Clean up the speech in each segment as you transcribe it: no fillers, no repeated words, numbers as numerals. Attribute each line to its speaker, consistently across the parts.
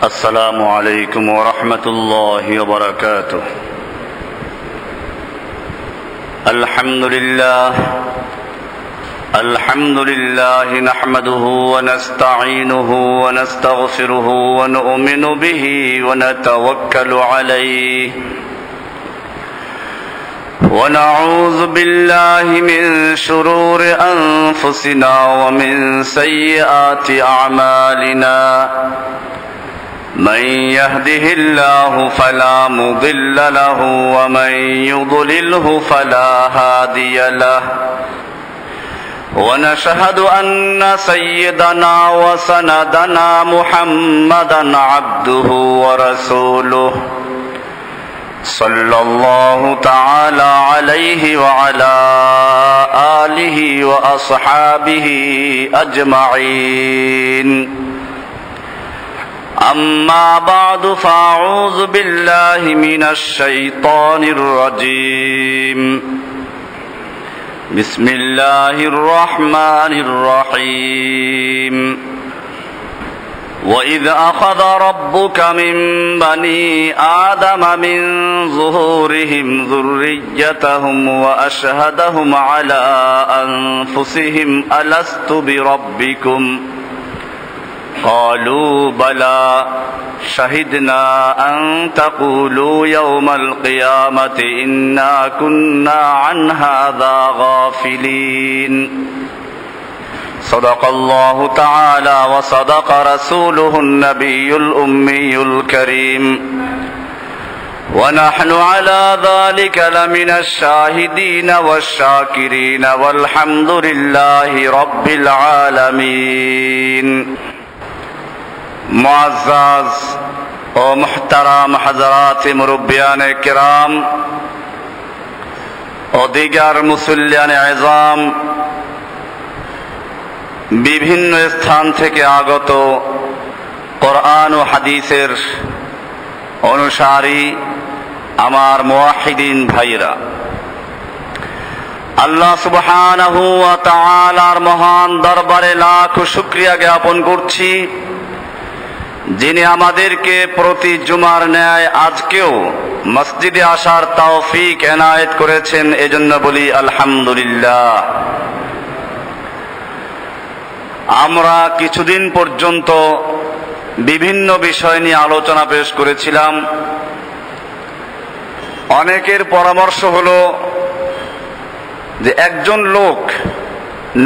Speaker 1: السلام عليكم ورحمة الله وبركاته. الحمد لله نحمده ونستعينه ونستغفره ونؤمن به ونتوكل عليه ونعوذ بالله من شرور أنفسنا ومن سيئات أعمالنا. من يهده الله فلا مضل له ومن يضلله فلا هادي له. ونشهد أن سيدنا وسندنا محمدا عبده ورسوله صلى الله تعالى عليه وعلى آله وأصحابه أجمعين. أما بعد فأعوذ بالله من الشيطان الرجيم. بسم الله الرحمن الرحيم. وإذ أخذ ربك من بني آدم من ظهورهم ذريتهم وأشهدهم على أنفسهم ألست بربكم قالوا بلى شهدنا أن تقولوا يوم القيامة إنا كنا عن هذا غافلين. صدق الله تعالى وصدق رسوله النبي الأمي الكريم ونحن على ذلك لمن الشاهدين والشاكرين والحمد لله رب العالمين. মুআজ্জাজ ও মুহতারাম হযরত মুরব্বিয়ানে কিরাম ও দিগার মুসল্লিয়ানে আযম, বিভিন্ন স্থান থেকে আগত কোরআন ও হাদিসের অনুসারী আমার মুওয়াহিদিন ভাইরা, আল্লাহ সুবহানাহু ওয়া তাআলার মহান দরবারে লাখ শুকরিয়া জ্ঞাপন করছি, যিনি আমাদেরকে প্রতি জুমার ন্যায় আজকেও মসজিদে আসার তৌফিক এনায়েত করেছেন। এজন্য বলি আলহামদুলিল্লাহ। আমরা কিছুদিন পর্যন্ত বিভিন্ন বিষয় নিয়ে আলোচনা পেশ করেছিলাম। অনেকের পরামর্শ হলো যে একজন লোক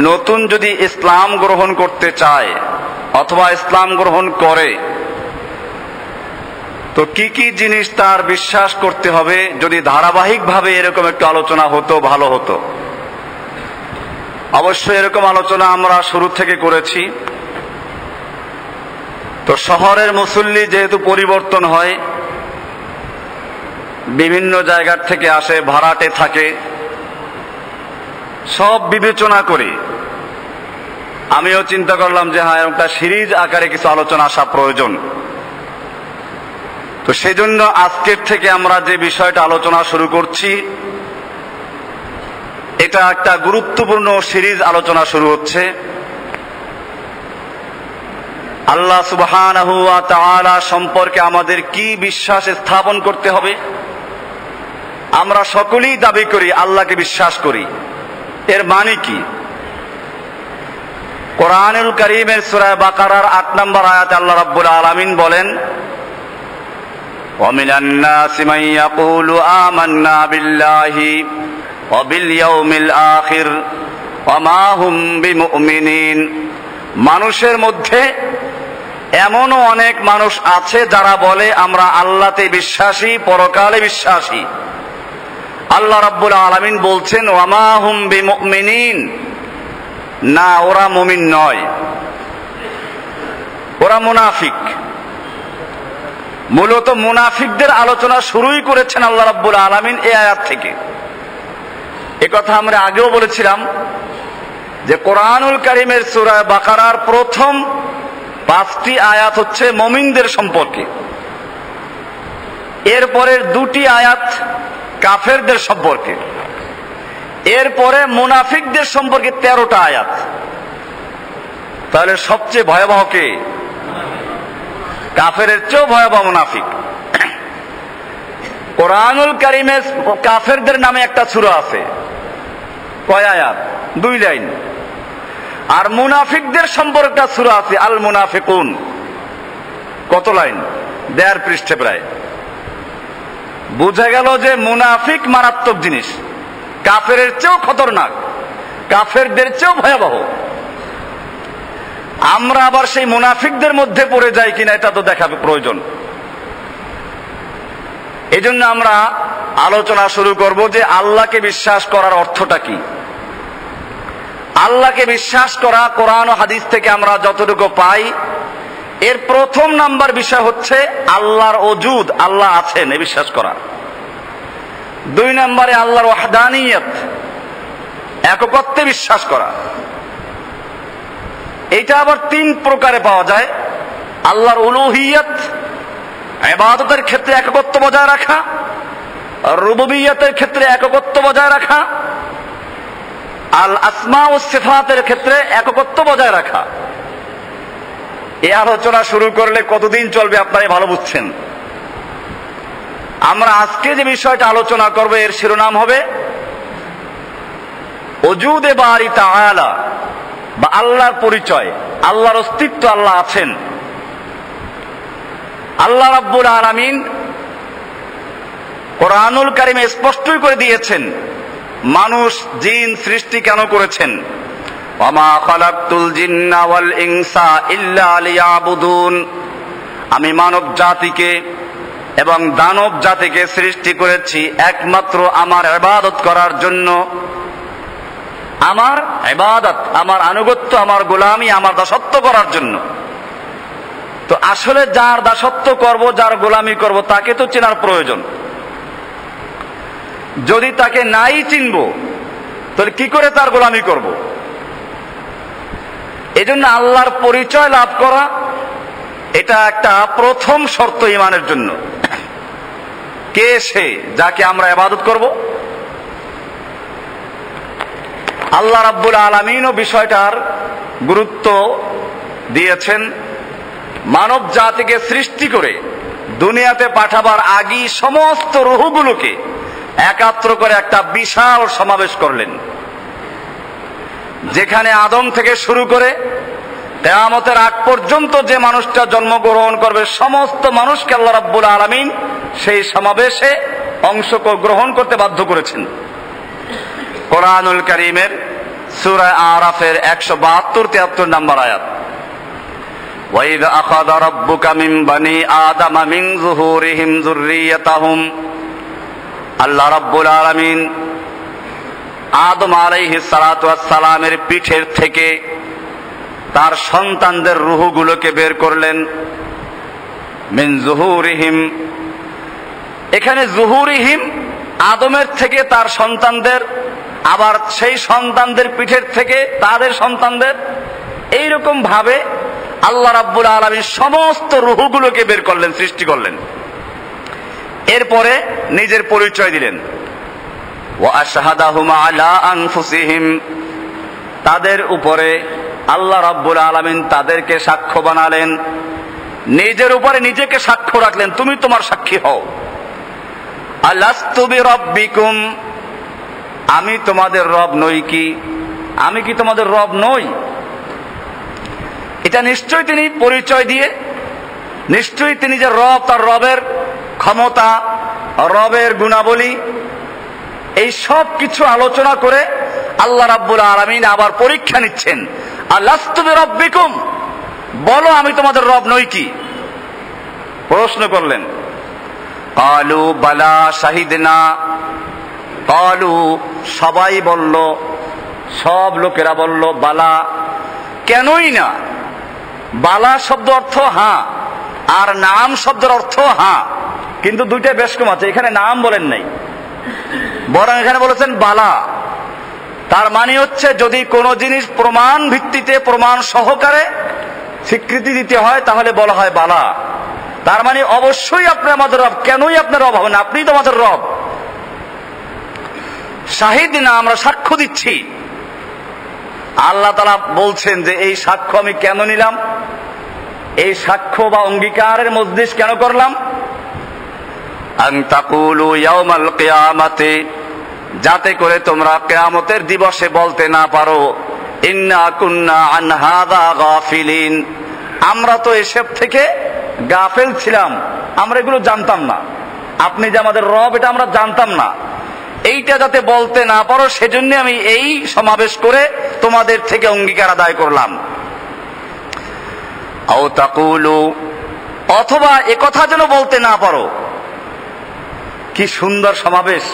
Speaker 1: নতুন যদি ইসলাম গ্রহণ করতে চায় অথবা ইসলাম গ্রহণ করে তো কি কি জিনিস তার বিশ্বাস করতে হবে, যদি ধারাবাহিকভাবে এরকম একটু আলোচনা হতো ভালো হতো। অবশ্যই এরকম আলোচনা আমরা শুরু থেকে করেছি। তো শহরের মুসল্লি যেহেতু পরিবর্তন হয়, বিভিন্ন জায়গার থেকে আসে, ভাড়াটে থাকে, সব বিবেচনা করে আমিও চিন্তা করলাম যে হ্যাঁ, একটা সিরিজ আকারে কিছু আলোচনা আসা প্রয়োজন। তো সেই জন্য আজকের থেকে আমরা যে বিষয়টা আলোচনা শুরু করছি, এটা একটা গুরুত্বপূর্ণ সিরিজ আলোচনা শুরু হচ্ছে। আল্লাহ সুবহানাহু ওয়া তাআলা সম্পর্কে আমাদের কি বিশ্বাস স্থাপন করতে হবে। আমরা সকলেই দাবি করি আল্লাহকে বিশ্বাস করি, এর মানে কি? কোরআনুল কারীমের সূরা বাকারার ৮ নম্বর আয়াতে আল্লাহ রাব্বুল আলামিন বলেন, ওয়া মিনান নাসি মান ইয়াকুলু আমান্না বিল্লাহি ওয়া বিল ইয়াউমিল আখির ওয়া মা হুম বিমুমিনিন। মানুষের মধ্যে এমনও অনেক মানুষ আছে যারা বলে আমরা আল্লাহতে বিশ্বাসী, পরকালে বিশ্বাসী। আল্লাহ রাব্বুল আলামিন বলছেন ওয়া মা হুম বিমুমিনিন, না, ওরা মুমিন নয়, ওরা মুনাফিক। মূলত মুনাফিকদের আলোচনা শুরুই করেছেন আল্লাহ রাব্বুল আলামিন এই আয়াত থেকে। একথা আমরা আগেও বলেছিলাম যে কোরআনুল কারীমের সূরা বাকারার প্রথম 5টি আয়াত হচ্ছে মুমিনদের সম্পর্কে, এরপরের 2টি আয়াত কাফেরদের সম্পর্কে, এরপরে মুনাফিকদের সম্পর্কে 13টা আয়াত। তাহলে সবচেয়ে ভয়াবহ কে? কাফেরের চেয়েও ভয়াবহ মুনাফিক। কোরআনুল কারীমে কাফেরদের নামে একটা সূরা আছে, কয় আয়াত? 2 লাইন। আর মুনাফিকদের সম্পর্কে একটা সূরা আছে, আল মুনাফিকুন, কত লাইন? 1.5 পৃষ্ঠা প্রায়। বুঝা গেল যে মুনাফিক মারাত্মক জিনিস, কাফেরের চেয়েও খতরনাক, কাফেরদের চেয়েও ভয়াবহ। আমরা আবার সেই মুনাফিকদের মধ্যে পড়ে যাই কিনা এটা তো দেখা প্রয়োজন। এই জন্য আমরা আলোচনা শুরু করব যে আল্লাহকে বিশ্বাস করার অর্থটা কি। আল্লাহকে বিশ্বাস করা কোরআন ও হাদিস থেকে আমরা যতটুকু পাই, এর প্রথম নাম্বার বিষয় হচ্ছে আল্লাহর ওজুদ, আল্লাহ আছেন এ বিশ্বাস করা। 2 নম্বরে আল্লাহর ওয়াহদানিয়ত, একত্বে বিশ্বাস করা। এটা আবার 3 প্রকারে পাওয়া যায়। আল্লাহর উলুহিয়ত, ইবাদতের ক্ষেত্রে একত্ব বজায় রাখা, রুবুবিয়তের ক্ষেত্রে একত্ব বজায় রাখা, আল আসমা ও সিফাতের ক্ষেত্রে একত্ব বজায় রাখা। এই আলোচনা শুরু করলে কতদিন চলবে আপনারাই ভালো বুঝছেন। আমরা আজকে যে বিষয়টা আলোচনা করব এর শিরোনাম হবে ওজুদে বারি তাআলা, বা আল্লাহর পরিচয়, আল্লাহর অস্তিত্ব, আল্লাহ আছেন। আল্লাহ রাব্বুল আলামিন কোরআনুল কারীমে স্পষ্টই করে দিয়েছেন মানুষ জিন সৃষ্টি কেন করেছেন। ওয়ামা খালাকতুল জিন্না ওয়াল ইনসা ইল্লা লিয়াবুদুন, আমি মানব জাতিকে এবং দানব জাতিকে সৃষ্টি করেছি একমাত্র আমার ইবাদত করার জন্য। আমার ইবাদত, আমার আনুগত্য, আমার গোলামি, আমার দাসত্ব করার জন্য। তো আসলে যার দাসত্ব করব, যার গোলামি করব, তাকে তো চেনার প্রয়োজন। যদি তাকে নাই চিনব তাহলে কি করে তার গোলামি করব? এজন্য আল্লাহর পরিচয় লাভ করা এটা একটা প্রথম শর্ত ঈমানের জন্য। কে সে যাকে আমরা ইবাদত করব? আল্লাহ রাব্বুল আলামিনও বিষয়টার গুরুত্ব দিয়েছেন। মানব জাতিকে সৃষ্টি করে দুনিয়াতে পাঠাবার আগেই সমস্ত রূহগুলোকে একাত্র করে একটা বিশাল সমাবেশ করলেন, যেখানে আদম থেকে শুরু করে কিয়ামতের আগ পর্যন্ত যে মানুষটা জন্মগ্রহণ করবে সমস্ত মানুষকে আল্লাহ রাব্বুল আলামিন সেই সমাবেশে অংশগ্রহণ করতে বাধ্য করেছেন। কোরআনুল কারীমের সূরা আরাফের 172-73 নম্বর আয়াত, ওয়াইদ আখাযা রাব্বুকা মিন বানি আদামা মিন যুহুরিহিম যুররিয়াতাহুম, আল্লাহ রাব্বুল আলামিন আদম আলাইহিস সালাতু ওয়াস সালামের পিঠের থেকে তার সন্তানদের রূহগুলোকে বের করলেন। মিন যুহুরিহিম, এখানে যুহুরিহিম আদমের থেকে তার সন্তানদের, আবার সেই সন্তানদের পিঠের থেকে তাদের সন্তানদের, এইরকম ভাবে আল্লাহ রাব্বুল আলামিন সমস্ত রূহগুলোকে বের করলেন, সৃষ্টি করলেন। এরপরে নিজের পরিচয় দিলেন, ওয়া আশহাদাহুম আলা আনফুসিহিম, তাদের উপরে আল্লাহ রাব্বুল আলামিন তাদেরকে সাক্ষ্য বানালেন, নিজের উপরে নিজেকে সাক্ষ্য রাখলেন, তুমি তোমার সাক্ষী হও। আলাস্তু বিরাব্বিকুম, আমি তোমাদের রব নই কি? আমি কি তোমাদের রব নই? এটা নিশ্চয়ই তিনি পরিচয় দিয়ে, নিশ্চয়ই তিনি যে রব, তার রবের ক্ষমতা, রবের গুণাবলী, এই সব কিছু আলোচনা করে আল্লাহ রাব্বুল আলামিন আবার পরীক্ষা নিচ্ছেন। আলাস্তু বিরাব্বিকুম, বলো আমি তোমাদের রব নই কি? প্রশ্ন করলেন। ক্বালু বালা শাহিদনা, ক্বালু সবাই বলল, সব লোকেরা বলল বালা, কেনই না। বালা শব্দ অর্থ হ্যাঁ, আর নাম শব্দের অর্থ হ্যাঁ, কিন্তু দুইটা বেশ কম আছে। এখানে নাম বলেন নাই, বরং এখানে বলেছেন বালা। তার মানে হচ্ছে যদি কোনো জিনিস প্রমাণ ভিত্তিতে, প্রমাণ সহকারে স্বীকৃতি দিতে হয় তাহলে বলা হয় বালা। তার মানে অবশ্যই আপনি আমাদের রব, কেনই আপনার রব হবেন, আপনি তো আমাদের রব। শাহিদ না, আমরা সাক্ষ্য দিচ্ছি। আল্লাহ তাআলা বলছেন যে এই সাক্ষ্য আমি কেন নিলাম? এই সাক্ষ্য বা অঙ্গীকারের মজলিস কেন করলাম? আন তাকুলু ইয়াউমাল কিয়ামাতি, যাতে করে তোমরা কিয়ামতের দিবসে বলতে না পারো ইন্না কুন্না আন হাযা গাফিলিন, আমরা তো এসব থেকে গাফেল ছিলাম, আমরা এগুলো জানতাম না, আপনি যে আমাদের রব এটা আমরা জানতাম না। এইটা যাতে বলতে না পারো সেজন্য আমি এই সমাবেশ করে তোমাদের থেকে অঙ্গীকার আদায় করলাম। আও তাকুলু, অথবা একথা যেন বলতে না পারো। কি সুন্দর সমাবেশ!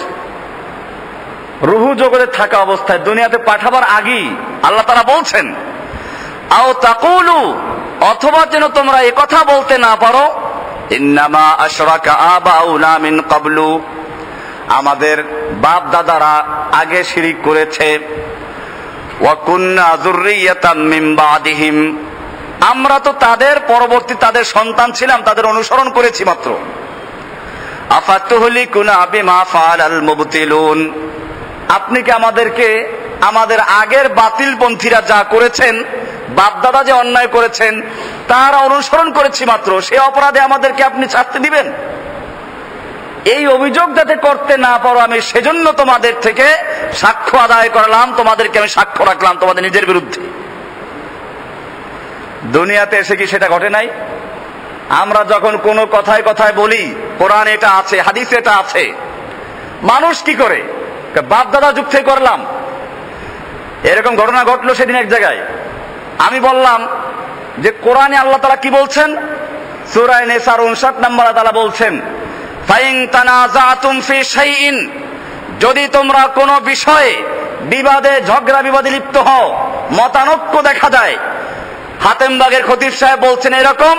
Speaker 1: রুহু জগতে থাকা অবস্থায়, দুনিয়াতে পাঠাবার আগেই আল্লাহ তাআলা বলছেন আও তাকুলু, অথবা যেন তোমরা একথা বলতে না পারো ইন্নামা আশরাকা আবাউনা মিন ক্বাবলু, আমাদের বাপ দাদারা আগে শিরিক করেছে। ওয়া কুন্না যুররিয়াতাম মিন বাদিহিম, আমরা তো তাদের পরবর্তী তাদের সন্তান ছিলাম, তাদের অনুসরণ করেছি মাত্র। আফাতুহলিকুনা বিমা ফাআলাল মুবতিলুন, আপনি কি আমাদেরকে আমাদের আগের বাতিলপন্থীরা যা করেছেন, বাপদাদা যে অন্যায় করেছেন তারা অনুসরণ করেছি মাত্র, সে অপরাধে আমাদেরকে আপনি শাস্তি দিবেন? এই অভিযোগ যাতে করতে না পারো আমি সেজন্য তোমাদের থেকে সাক্ষ্য আদায় করলাম, তোমাদেরকে আমি সাক্ষ্য রাখলাম তোমাদের নিজের বিরুদ্ধে। দুনিয়াতে এসে কি সেটা ঘটে নাই? আমরা যখন কোনো কথায় কথায় বলি কোরআন এটা আছে, হাদিস এটা আছে, মানুষ কি করে বাপ দাদা যুগ থেকে করলাম। এরকম ঘটনা ঘটলো সেদিন এক জায়গায়, আমি বললাম যে কোরআনে আল্লাহ তাআলা কি বলছেন, সূরা নিসার 59 নম্বর আয়াতে বলছেন ফাইন তানাজাতুম ফি শাইইন, যদি তোমরা কোনো বিষয়ে বিবাদে ঝগড়া বিবাদে লিপ্ত হও, মতানৈক্য দেখা যায়, হাতেমবাগের খতিব সাহেব বলছেন এরকম,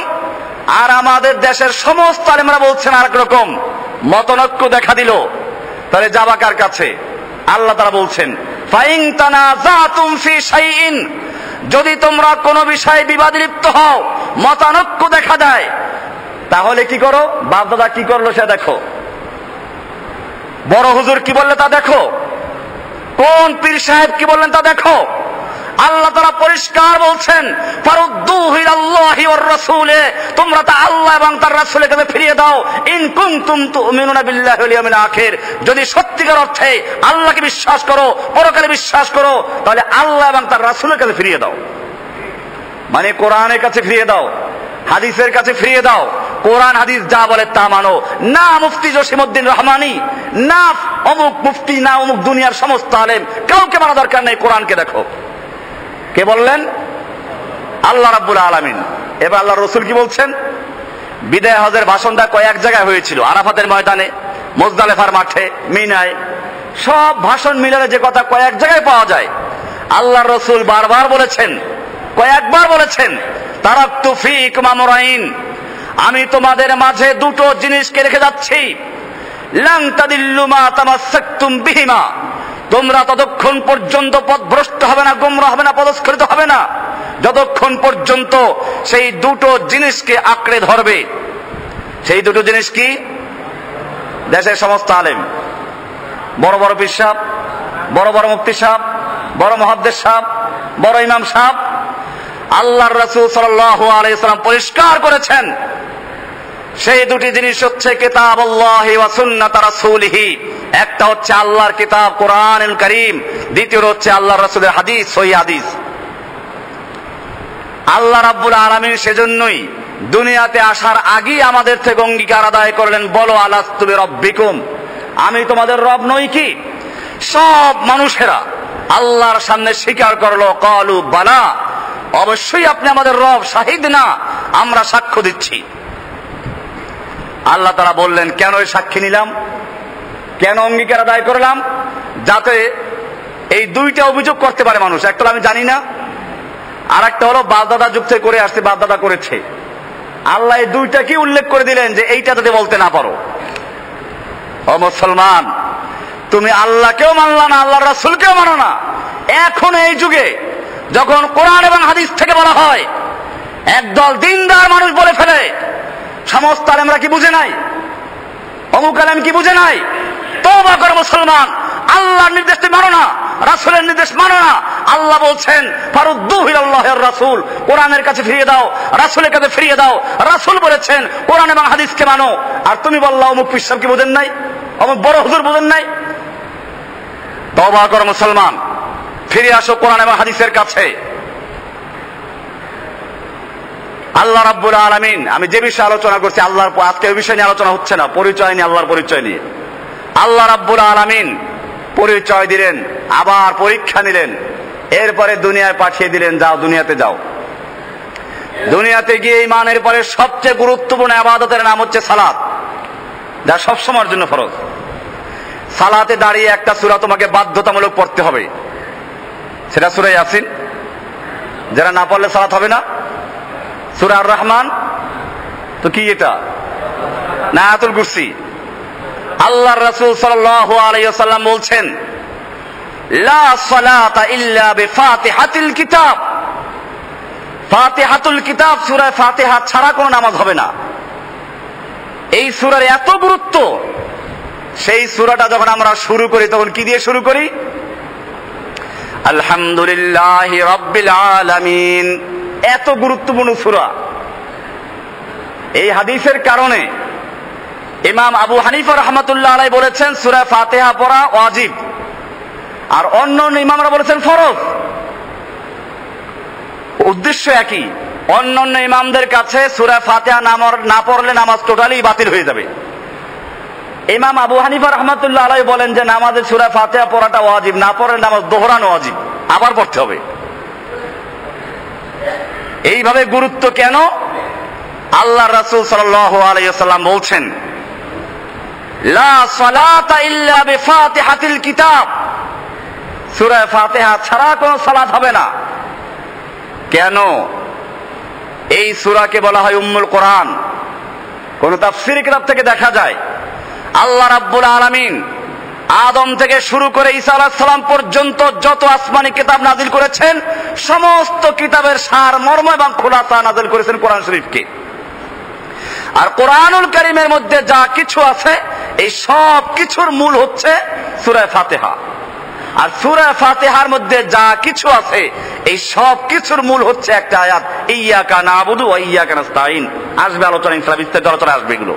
Speaker 1: আর আমাদের দেশের সমস্ত আলেমরা বলছেন আরেক রকম, মতানৈক্য দেখা দিল, তাহলে যাবা কার কাছে? আল্লাহ তাআলা বলছেন ফাইন তানাজাতুম ফি শাইইন, যদি তোমরা কোনো বিষয়ে বিবাদে লিপ্ত হও, মতানৈক্য দেখা দেয়, তাহলে কি করো? বাপ দাদা কি করলো সে দেখো, বড় হুজুর কি বললে তা দেখো, কোন পীর সাহেব কি বললেন তা দেখো। আল্লাহ তাআলা পরিষ্কার বলছেন ফারুদ্দুহু ইলাল্লাহি ওয়ার রাসূলে, তোমরা তা আল্লাহ এবং তার রাসূলের কাছে ফিরিয়ে দাও। ইন কুনতুম তুমিনুনা বিল্লাহি ওয়াল ইয়াউমিল আখির, যদি সত্যিকার অর্থে আল্লাহকে বিশ্বাস করো, পরকালে বিশ্বাস করো, তাহলে আল্লাহ এবং তার রাসূলের কাছে ফিরিয়ে দাও। মানে কোরআনের কাছে ফিরিয়ে দাও, হাদিসের কাছে ফিরিয়ে দাও, কোরআন হাদিস যা বলে তা মানো। না মুফতি জসিমউদ্দিন রহমানী, না অমুক মুফতি, না অমুক দুনিয়ার সমস্ত আলেম, কাউকে মানা দরকার নেই, কোরআনকে দেখো। কে বললেন? আল্লাহ রাব্বুল আলামিন। এবার আল্লাহ রসুল কি বলছেন? বিদায় হজের ভাষণটা কয়েক জায়গায় হয়েছিল, আরাফাতের ময়দানে, মুজদালিফার মাঠে, মিনায়, সব ভাষণ মিলালে যে কথা কয়েক জায়গায় পাওয়া যায়। আল্লাহ রসুল বারবার বলেছেন, কয়েকবার বলেছেন তারাকতু ফীকুম আমরাইন, আমি তোমাদের মাঝে দুটো জিনিসকে রেখে যাচ্ছি, লান তাদিল্লু মা তামাসসাকতুম বিহিমা, তোমরা ততক্ষণ পর্যন্ত পথভ্রষ্ট হবে না, গোমরাহ হবে না, পদস্খলিত হবে না, যতক্ষণ পর্যন্ত সেই দুটো জিনিসকে আঁকড়ে ধরবে। সেই দুটো জিনিস কি? দেশের সমস্ত আলেম, বড় বড় পীর সাহেব, বড় বড় মুফতি সাহেব, বড় মুহাদ্দিস সাহেব, বড় ইমাম সাহেব, আল্লাহর রাসূল সাল্লাল্লাহু আলাইহি ওয়াসাল্লাম পরিষ্কার করেছেন সেই দুটি জিনিস হচ্ছে কিতাবুল্লাহি ওয়া সুন্নাত রাসূলিহি, একটা হচ্ছে আল্লাহর কিতাব কোরআনুল কারীম, দ্বিতীয় হচ্ছে আল্লাহর রাসূলের হাদিস, সহিহ হাদিস। আল্লাহ রাব্বুল আলামিন সেজন্যই দুনিয়াতে আসার আগেই আমাদের থেকে অঙ্গীকার আদায় করলেন, বলো আলাস্তু বিরাব্বিকুম, আমি তোমাদের রব নই কি? সব মানুষেরা আল্লাহর সামনে স্বীকার করলো, ক্বালু বালা, অবশ্যই আপনি আমাদের রব, শাহিদ না, আমরা সাক্ষ্য দিচ্ছি। আল্লাহ তাআলা বললেন কেন এই সাক্ষী নিলাম, কেন অঙ্গীকার আদায় করলাম? যাতে এই দুইটা অভিযোগ করতে পারে মানুষ, একটা হলো আমি জানি না, আর একটা হলো বাপদাদা যুগ থেকে করে আসছে, বাপদাদা করেছে। আল্লাহ এই দুইটাকে উল্লেখ করে দিলেন যে এইটা যদি বলতে না পারো। ও মুসলমান, তুমি আল্লাহকেও মানলা না, আল্লাহর রাসূলকেও মানো না। এখন এই যুগে যখন কোরআন এবং হাদিস থেকে বলা হয়, একদল দিনদার মানুষ বলে ফেলে সমস্ত আলেমরা কি বুঝে নাই, অমুক আলেম কি বুঝে নাই? তওবা করো মুসলমান, আল্লাহর নির্দেশ তুমি মানো না, রাসূলের নির্দেশ মানো না। আল্লাহ বলছেন ফারুদ্দুহু ইলাল্লাহির রাসূল, কোরআনের কাছে ফিরিয়ে দাও, রাসূলের কাছে ফিরিয়ে দাও। রাসূল বলেছেন কোরআন এবং হাদিসকে মানো। আর তুমি বললা অমুক পীর সাহেব কি বোঝেন নাই, অমুক বড় হুজুর বোঝেন নাই। তওবা করো মুসলমান, ফিরে আসো কোরআন এবং হাদিসের কাছে। আল্লাহ রাব্বুল আলামিন, আমি যে বিষয়ে আলোচনা করছি আল্লাহর, আজকে ওই বিষয় নিয়ে আলোচনা হচ্ছে না, পরিচয় নিয়ে, আল্লাহর পরিচয় নিয়ে। আল্লাহ রাব্বুল আলামিন পরিচয় দিলেন, আবার পরীক্ষা নিলেন, এরপরে দুনিয়ায় পাঠিয়ে দিলেন, যাও দুনিয়াতে যাও। দুনিয়াতে গিয়ে ঈমানের পরে সবচেয়ে গুরুত্বপূর্ণ ইবাদতের নাম হচ্ছে সালাত, যা সব সময়ের জন্য ফরজ। সালাতে দাঁড়িয়ে একটা সূরা তোমাকে বাধ্যতামূলক পড়তে হবে, সেটা সূরা ইয়াসিন। যারা না পড়লে সালাত হবে না। সূরা আর রহমান তো কি এটা না আয়াতুল কুরসি। আল্লাহর রাসূল সাল্লাল্লাহু আলাইহি ওয়াসাল্লাম বলছেন লা সালাতা ইল্লা বিফাতিহাতিল কিতাব, ফাতিহাতুল কিতাব সূরা ফাতিহা ছাড়া কোনো নামাজ হবে না। এই সূরার এত গুরুত্ব, সেই সূরাটা যখন আমরা শুরু করি তখন কি দিয়ে শুরু করি? আলহামদুলিল্লাহি রাব্বিল আলামিন। এত গুরুত্বপূর্ণ সূরা। এই হাদিসের কারণে ইমাম আবু হানিফা রাহমাতুল্লাহ আলাইহি বলেছেন সূরা ফাতিহা পড়া ওয়াজিব, আর অন্য ইমামরা বলেছেন ফরজ। উদ্দেশ্য একই। অন্যান্য ইমামদের কাছে সূরা ফাতিহা না পড়লে নামাজ টোটালি বাতিল হয়ে যাবে। ইমাম আবু হানিফা রাহমাতুল্লাহ আলাইহি বলেন যে নামাজে সূরা ফাতিহা পড়াটা ওয়াজিব, না পড়লে নামাজ দোহরানো ওয়াজিব, আবার পড়তে হবে। এইভাবে গুরুত্ব কেন? আল্লাহ রাসূল সাল্লাল্লাহু আলাইহি ওয়াসাল্লাম বলছেন লা সালাতা ইল্লা বিফাতিহাতিল কিতাব, সূরা ফাতিহা ছাড়া কোনো সালাত হবে না। কেন? এই সূরাকে বলা হয় উম্মুল কোরআন। কোন তাফসীর কিতাব থেকে দেখা যায় আল্লাহ রাব্বুল আলামিন আদম থেকে শুরু করে ঈসা আলাইহিস সালাম পর্যন্ত যত আসমানি কিতাব নাযিল করেছেন, সমস্ত কিতাবের সার মর্ম এবং খুলাসা নাযিল করেছেন কোরআন শরীফকে। আর কোরআনুল কারীমের মধ্যে যা কিছু আছে, এই সব কিছুর মূল হচ্ছে সূরা ফাতিহা। আর সূরা ফাতিহার মধ্যে যা কিছু আছে, এই সব কিছুর মূল হচ্ছে একটা আয়াত, ইয়্যাকা না'বুদু ওয়া ইয়্যাকা নাস্তাঈন। আসবে আলোচনা, ইনশাআল্লাহ বিস্তারিত আলোচনা আসবে এগুলো।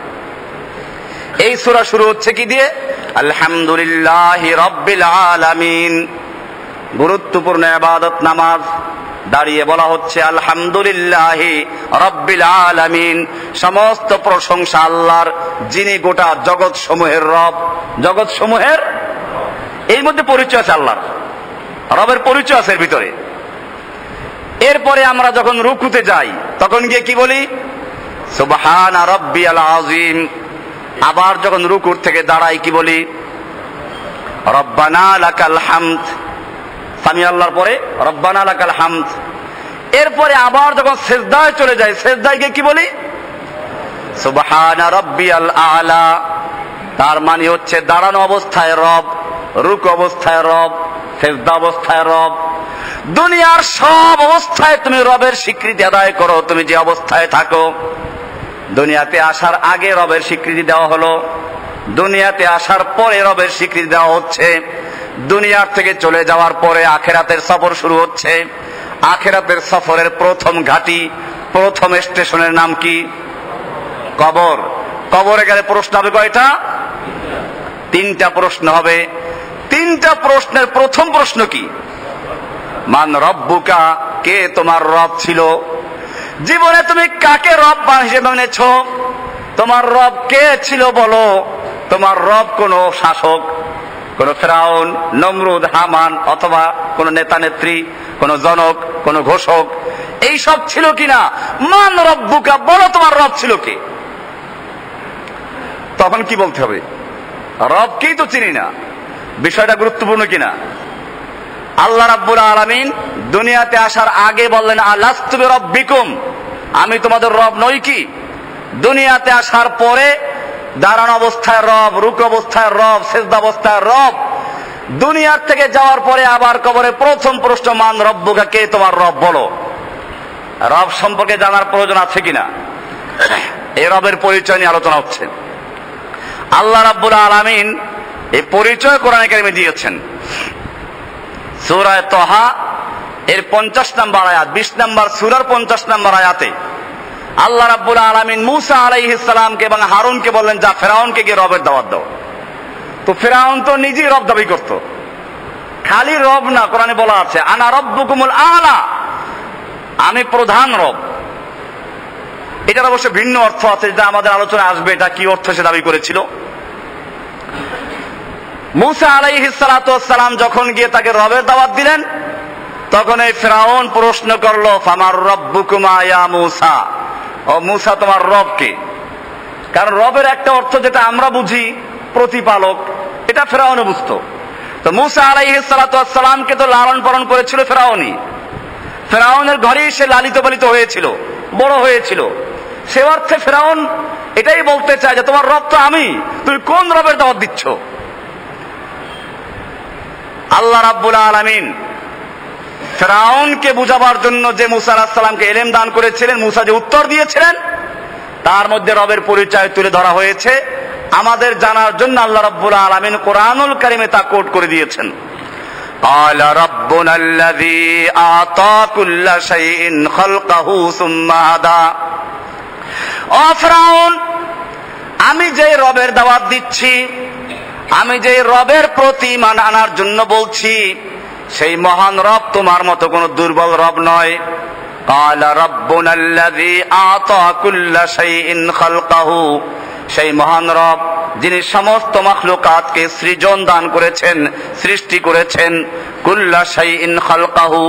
Speaker 1: এই সূরা শুরু হচ্ছে কি দিয়ে? আলহামদুলিল্লাহি রাব্বিল আলামিন। গুরুত্বপূর্ণ ইবাদত নামাজ, দাঁড়িয়ে বলা হচ্ছে আলহামদুলিল্লাহি রাব্বিল আলামিন। সমস্ত প্রশংসা আল্লাহর, যিনি গোটা জগৎ সমূহের রব। জগৎ সমূহের এর মধ্যে পরিচয় আছে আল্লাহর, রবের পরিচয় আছে এর ভিতরে। এরপরে আমরা যখন রুকুতে যাই তখন গিয়ে কি বলি? সুবহানা রাব্বিয়াল আযীম। আবার যখন রুকুর থেকে দাঁড়াই কি বলি? রব্বানা লাকাল হামদ। সামি আল্লাহর পরে রব্বানা লাকাল হামদ। এরপরে আবার যখন সিজদায় চলে যাই, সিজদায় গিয়ে কি বলি? সুবহানা রাব্বিয়াল আ'লা। তার মানে হচ্ছে দাঁড়ানো অবস্থায় রব, রুকু অবস্থায় রব, সিজদা অবস্থায় রব। দুনিয়ার সব অবস্থায় তুমি রবের স্বীকৃতি আদায় করো, তুমি যে অবস্থায় থাকো। দুনিয়াতে আসার আগে রবের স্বীকৃতি দেওয়া হলো, দুনিয়াতে আসার পরে রবের স্বীকৃতি দেওয়া হচ্ছে। দুনিয়ার থেকে চলে যাওয়ার পরে আখিরাতের সফর শুরু হচ্ছে। আখিরাতের সফরের প্রথম ঘাঁটি, প্রথম স্টেশনের নাম কি? কবর। কবরে গেলে প্রশ্ন হবে কয়টা? তিনটা প্রশ্ন হবে। তিনটা প্রশ্নের প্রথম প্রশ্ন কি? মান রব্বুকা, কে তোমার রব ছিল? জীবনে তুমি কাকে রব হিসেবে মেনেছো? তোমার রব কে ছিল বলো? তোমার রব কোন শাসক, কোন ফেরাউন, নমরুদ, হামান, অথবা কোন নেতা নেত্রী, কোন জনক, কোন ঘোষক, এই সব ছিল কিনা? মান রব্বুকা, বলো তোমার রব ছিল কে? তখন কি বলতে হবে? রবকেই তো চিনি না। বিষয়টা গুরুত্বপূর্ণ কিনা? আল্লাহ রাব্বুল আলামিন দুনিয়াতে আসার আগে বললেন আলাস্তু বিরাব্বিকুম, আমি তোমাদের রব নই কি? দুনিয়াতে আসার পরে দাঁড়ানো অবস্থায় রব, রুকু অবস্থায় রব, সিজদা অবস্থায় রব। দুনিয়ার থেকে যাওয়ার পরে আবার কবরে প্রথম প্রশ্ন মান রব্বুকা, কে তোমার রব বলো। রব সম্পর্কে জানার প্রয়োজন আছে কিনা? এই রবের পরিচয় নিয়ে আলোচনা হচ্ছে। আল্লাহ রাব্বুল আলামিন এই পরিচয় কোরআনে কারিমে দিয়েছেন। সূরা তাহা এর 50 নম্বর আয়াত, 20 নম্বর সূরার 50 নম্বর আয়াতে আল্লাহ রাব্বুল আলামিন মুসা আলাইহিস সালামকে এবং হারুনকে বললেন, যা ফেরাউনকে গিয়ে রবের দাওয়াত দাও। তো ফেরাউন তো নিজেই রব দাবি করত, খালি রব না, কোরআনে বলা আছে আনা রব্বুকুমুল আলা, আমি প্রধান রব। এটার অবশ্য ভিন্ন অর্থ আছে, যেটা আমাদের আলোচনা আসবে, এটা কি অর্থ সে দাবি করেছিল। মুসা আলাইহিস সালাতু ওয়াস সালাম যখন গিয়ে তাকে রবের দাওয়াত দিলেন, তখন এই ফেরাউন প্রশ্ন করলো, ফামার রব্বুকুমা ইয়া মুসা, ও মুসা তোমার রব কে? কারণ রবের একটা অর্থ যেটা আমরা বুঝি প্রতিপালক, এটা ফেরাউনও বুঝতো। তো মুসা আলাইহিস সালাতু ওয়াস সালামকে তো লালন পালন করেছিল ফেরাউনই, ফেরাউনের ঘরেই সে লালিত পালিত হয়েছিল, বড় হয়েছিল। সে অর্থে ফেরাউন এটাই বলতে চায় যে তোমার রব তো আমি, তুমি কোন রবের দাওয়াত দিচ্ছ? আল্লাহ রাব্বুল আলামিন ফেরাউনকে বুঝাবার জন্য যে মুসা আলাইহিস সালামকে ইলম দান করেছিলেন, মুসা যে উত্তর দিয়েছিলেন, তার মধ্যে রবের পরিচয় তুলে ধরা হয়েছে আমাদের জানার জন্য। আল্লাহ রাব্বুল আলামিন কোরআনুল কারীমে তা কোট করে দিয়েছেন, قال ربنا الذي أعطى كل شيء خلقه ثم هدى। ও ফেরাউন, আমি যে রবের দাওয়াত দিচ্ছি, আমি যে রবের প্রতি ঈমান আনার জন্য বলছি, সেই মহান রব তোমার মতো কোন দুর্বল রব নয়। قال ربنا الذي أعطى كل شيء خلقه, সেই মহান রব যিনি সমস্ত মাখলুকাতকে সৃজন দান করেছেন, সৃষ্টি করেছেন। কুল্লা শাইইন খালকাহু,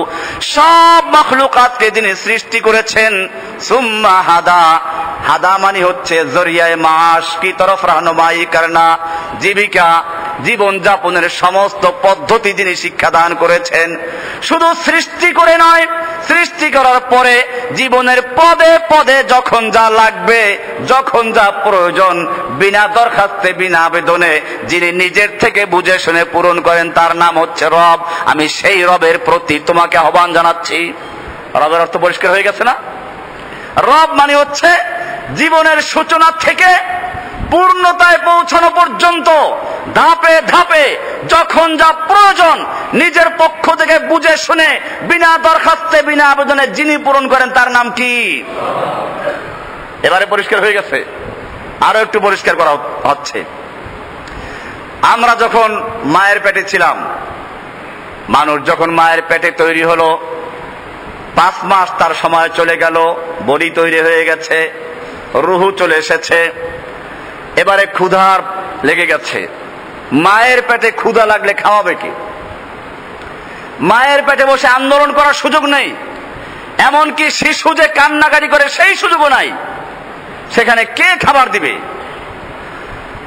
Speaker 1: সব মাখলুকাতকে যিনি সৃষ্টি করেছেন। সুম্মা হাদা, হাদা মানে হচ্ছে জরিয়ায়ে মাস, কি তরফ রাহনুমাই করনা, জীবিকা জীবন যাপনের সমস্ত পদ্ধতি যিনি শিক্ষা দান করেছেন। শুধু সৃষ্টি করে নয়, সৃষ্টি করার পরে জীবনের পদে পদে যখন যা লাগবে, যখন যা প্রয়োজন, বিনা দরখাস্তে বিনা আবেদনে যিনি নিজের থেকে বুঝে শুনে পূরণ করেন, তার নাম হচ্ছে রব। আমি সেই রবের প্রতি তোমাকে আহ্বান জানাচ্ছি। রবের অর্থ পরিষ্কার হয়ে গেছে না? রব মানে হচ্ছে জীবনের সূচনা থেকে পূর্ণতায় পৌঁছানো পর্যন্ত ধাপে ধাপে যখন যা প্রয়োজন নিজের পক্ষ থেকে বুঝে শুনে বিনা দরখাস্তে বিনা আবেদনে যিনি পূরণ করেন, তার নাম কি? এবারে পরিষ্কার হয়ে গেছে? আরো একটু পরিষ্কার করা হচ্ছে। আমরা যখন মায়ের পেটে ছিলাম, মানুষ যখন মায়ের পেটে তৈরি হলো, 5 মাস তার সময় চলে গেল, বডি তৈরি হয়ে গেছে, রুহু চলে এসেছে, এবারে ক্ষুধার লেগে গেছে। মায়ের পেটে ক্ষুধা লাগলে খাওয়াবে কি? মায়ের পেটে বসে আন্দোলন করার সুযোগ নেই, এমনকি শিশু যে কান্নাকাটি করে সেই সুযোগও নাই। সেখানে কে খাবার দিবে?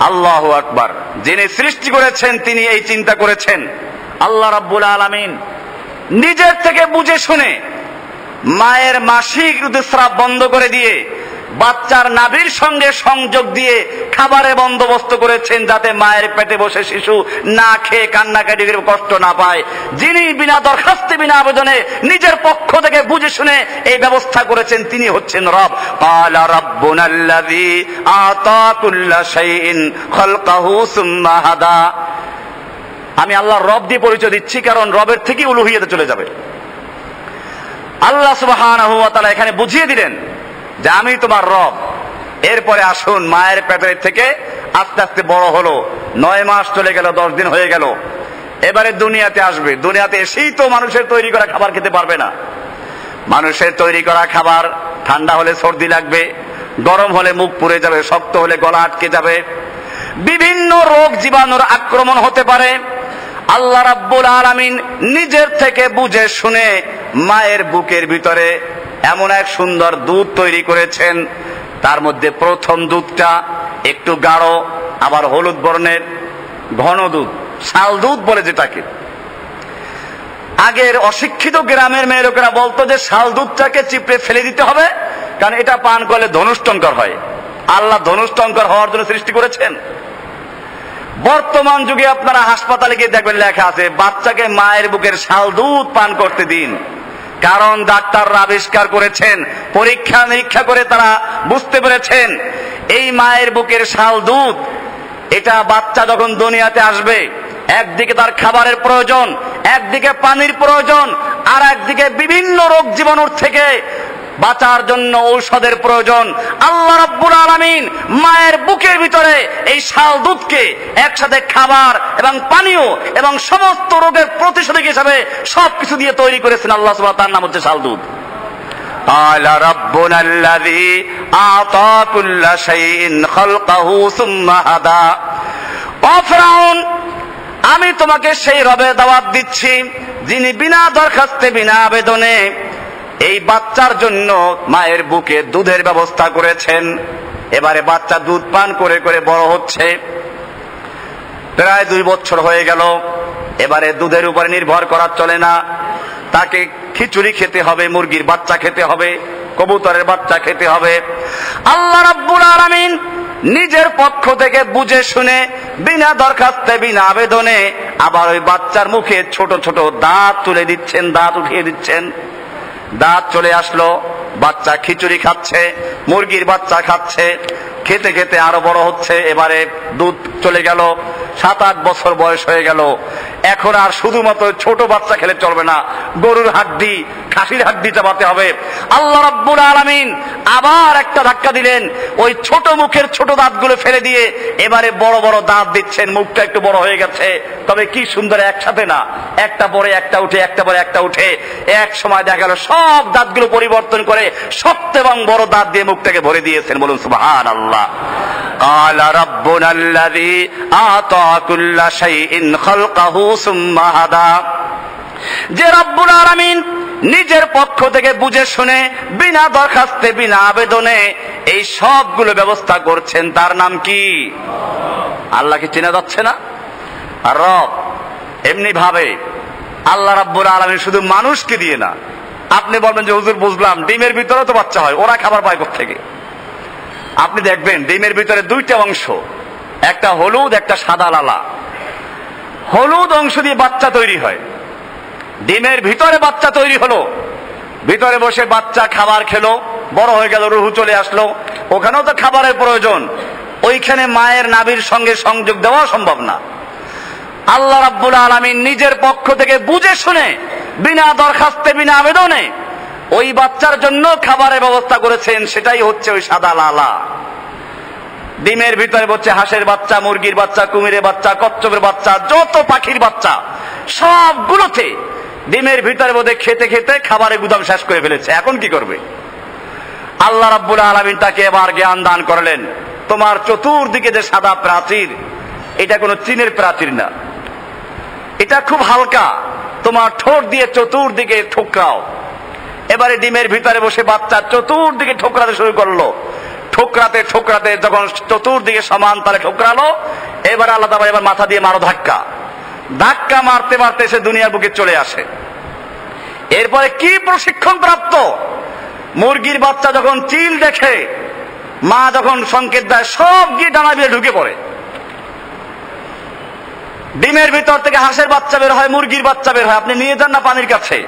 Speaker 1: আল্লাহু আকবার। যিনি সৃষ্টি করেছেন তিনি এই চিন্তা করেছেন। আল্লাহ রাব্বুল আলামিন নিজের থেকে বুঝে শুনে মায়ের মাসিক ঋতুস্রাব বন্ধ করে দিয়ে বাচ্চার নাভির সঙ্গে সংযোগ দিয়ে খাবারের বন্দোবস্ত করেছেন, যাতে মায়ের পেটে বসে শিশু না খেয়ে কান্নাকাটি করে কষ্ট না পায়। যিনি বিনা দরখাস্তে বিনা আবেদনে নিজের পক্ষ থেকে বুঝে শুনে এই ব্যবস্থা করেছেন, তিনি হচ্ছেন রব। ক্বালা রাব্বুনাল্লাযী আতা কুল্লা শাইইন খালকাহু সুম্মা হাদা। আমি আল্লাহর রব দিয়ে পরিচয় দিচ্ছি, কারণ রবের থেকেই উলুহিয়াতে চলে যাবে। আল্লাহ সুবহানাহু ওয়া তাআলা এখানে বুঝিয়ে দিলেন যে আমি তোমার রব। এরপরে আসুন, মায়ের পেটের থেকে আস্তে আস্তে বড় হলো, 9 মাস চলে গেল, 10 দিন হয়ে গেল, এবারে দুনিয়াতে আসবে। দুনিয়াতে এসেই তো মানুষের তৈরি করা খাবার খেতে পারবে না। মানুষের তৈরি করা খাবার ঠান্ডা হলে সর্দি লাগবে, গরম হলে মুখ পুড়ে যাবে, শক্ত হলে গলা আটকে যাবে, বিভিন্ন রোগ জীবাণুর আক্রমণ হতে পারে। আল্লাহ রাব্বুল আলামিন নিজের থেকে বুঝে শুনে মায়ের বুকের ভিতরে এমন এক সুন্দর দুধ তৈরি করেছেন। তার মধ্যে প্রথম দুধটা একটু গাঢ়, আবার হলুদ বর্ণের ঘন দুধ, শাল দুধ বলে যেটাকে। আগের অশিক্ষিত গ্রামের মেয়ে লোকেরা বলতো যে শাল দুধটাকে চিপড়ে ফেলে দিতে হবে, কারণ এটা পান করলে ধনুষ্টঙ্কর হয়। আল্লাহ ধনুষ্টঙ্কর হওয়ার জন্য সৃষ্টি করেছেন। বর্তমান যুগে আপনারা হাসপাতালে গিয়ে দেখবেন লেখা আছে, বাচ্চাকে মায়ের বুকের শাল দুধ পান করতে দিন। কারণ ডাক্তাররা আবিষ্কার করেছেন, পরীক্ষা নিরীক্ষা করে তারা বুঝতে পেরেছেন, এই মায়ের বুকের শাল দুধ, এটা বাচ্চা যখন দুনিয়াতে আসবে, একদিকে তার খাবারের প্রয়োজন, একদিকে পানির প্রয়োজন, আর একদিকে বিভিন্ন রোগ জীবাণুর থেকে বাঁচার জন্য ঔষধের প্রয়োজন। আল্লাহ রাব্বুল আলামিন মায়ের বুকের ভিতরে এই শাল দুধকে একসাথে খাবার এবং পানীয় এবং সমস্ত রোগের প্রতিষেধক হিসাবে সবকিছু দিয়ে তৈরি করেছেন আল্লাহ সুবহানাহু ওয়া তাআলা। তার নাম হচ্ছে শাল দুধ। قال ربنا الذي أعطى كل شيء خلقه ثم هدى। ও ফিরআউন, আমি তোমাকে সেই রবের দাওয়াত দিচ্ছি যিনি বিনা দরখাস্তে বিনা আবেদনে এই বাচ্চার জন্য মায়ের বুকে দুধের ব্যবস্থা করেছেন। এবারে বাচ্চা দুধ পান করে করে বড় হচ্ছে, প্রায় 2 বছর হয়ে গেল। এবারে দুধের উপরে নির্ভর করা চলে না, তাকে খিচুড়ি খেতে হবে, মুরগির বাচ্চা খেতে হবে, কবুতরের বাচ্চা খেতে হবে। আল্লাহ রাব্বুল আলামিন নিজের পক্ষ থেকে বুঝে শুনে বিনা দরখাস্তে বিনা আবেদনে আবার ওই বাচ্চার মুখে ছোট ছোট দাঁত তুলে দিচ্ছেন, দাঁত উঠিয়ে দিচ্ছেন। দাঁত চলে আসলো, বাচ্চা খিচুড়ি খাচ্ছে, মুরগির বাচ্চা খাচ্ছে, খেতে খেতে আরো বড় হচ্ছে। এবারে দুধ চলে গেল, 7-8 বছর বয়স হয়ে গেল। এখন আর শুধুমাত্র ছোট বাচ্চা খেলে চলবে না, গরুর হাড্ডি, খাসির হাড্ডি চাবাতে হবে। আল্লাহ রাব্বুল আলামিন আবার একটা ধাক্কা দিলেন, ওই ছোট মুখের ছোট দাঁতগুলো ফেলে দিয়ে এবারে বড় বড় দাঁত দিচ্ছেন। মুখটা একটু বড় হয়ে গেছে, তবে কি সুন্দর, একসাথে না, একটা পরে একটা উঠে, একটা পরে একটা উঠে। এক সময় দেখা গেল সব দাঁতগুলো পরিবর্তন করে শক্ত এবং বড় দাঁত দিয়ে মুখটাকে ভরে দিয়েছেন। বলুন সুবহানাল্লাহ। قال ربنا الذي أعطى كل شيء خلقه ثم هدى। যে রব্বুল আলামিন নিজের পক্ষ থেকে বুঝে শুনে বিনা দরখাস্তে বিনা আবেদনে এই সবগুলো ব্যবস্থা করছেন, তার নাম কি? আল্লাহকে চেনা যাচ্ছে না? আর রব এমনি ভাবে আল্লাহ রাব্বুল আলামিন শুধু মানুষকে দিয়ে না। আপনি বলবেন যে হুজুর বুঝলাম, ডিমের ভিতরে তো বাচ্চা হয়, ওরা খাবার পায় কোত্থেকে? আপনি দেখবেন ডিমের ভিতরে 2টা অংশ, একটা হলুদ একটা সাদা লালা। হলুদ অংশ দিয়ে বাচ্চা তৈরি হয়। ডিমের ভিতরে বাচ্চা তৈরি হলো, ভিতরে বসে বাচ্চা খাবার খেলো, বড় হয়ে গেল, রুহু চলে আসলো, ওখানেও তো খাবারের প্রয়োজন। ওইখানে মায়ের নাভির সঙ্গে সংযোগ দেওয়া সম্ভব না। আল্লাহ রাব্বুল আলামিন নিজের পক্ষ থেকে বুঝে শুনে বিনা দরখাস্তে বিনা আবেদনে ওই বাচ্চার জন্য খাবারের ব্যবস্থা করেছেন, সেটাই হচ্ছে ওই সাদা লালা। ডিমের ভিতরে হচ্ছে হাঁসের বাচ্চা, মুরগির বাচ্চা, কুমিরের বাচ্চা, কচ্ছপের বাচ্চা, যত পাখির বাচ্চা সবগুলোতে ডিমের ভিতরে বোধহয় খেতে খেতে খাবারের গুদাম শেষ করে ফেলেছে। এখন কি করবে? আল্লাহ রাব্বুল আলামিন তাকে এবার জ্ঞান দান করলেন, তোমার চতুর্দিকে যে সাদা প্রাচীর, এটা কোনো চীনের প্রাচীর না, এটা খুব হালকা, তোমার ঠোঁট দিয়ে চতুর্দিকে ঠোকরাও। এবারে ডিমের ভিতরে বসে বাচ্চা চতুর্দিকে ঠোকরাতে শুরু করলো। ঠোকরাতে ঠোকরাতে যখন চতুর্দিকে সমান তালে ঠোকরালো, এবার আল্লাহ তাআলা এবার মাথা দিয়ে মারো ধাক্কা। ধাক্কা মারতে মারতে সে দুনিয়ার বুকে চলে আসে। এরপরে কি প্রশিক্ষণ প্রাপ্ত! মুরগির বাচ্চা যখন চিল দেখে, মা যখন সংকেত দেয়, সব গিয়ে ডানা দিয়ে ঢুকে পড়ে। ডিমের ভিতর থেকে হাঁসের বাচ্চা বের হয়, মুরগির বাচ্চা বের হয়। আপনি নিয়ে যান না পানির কাছে,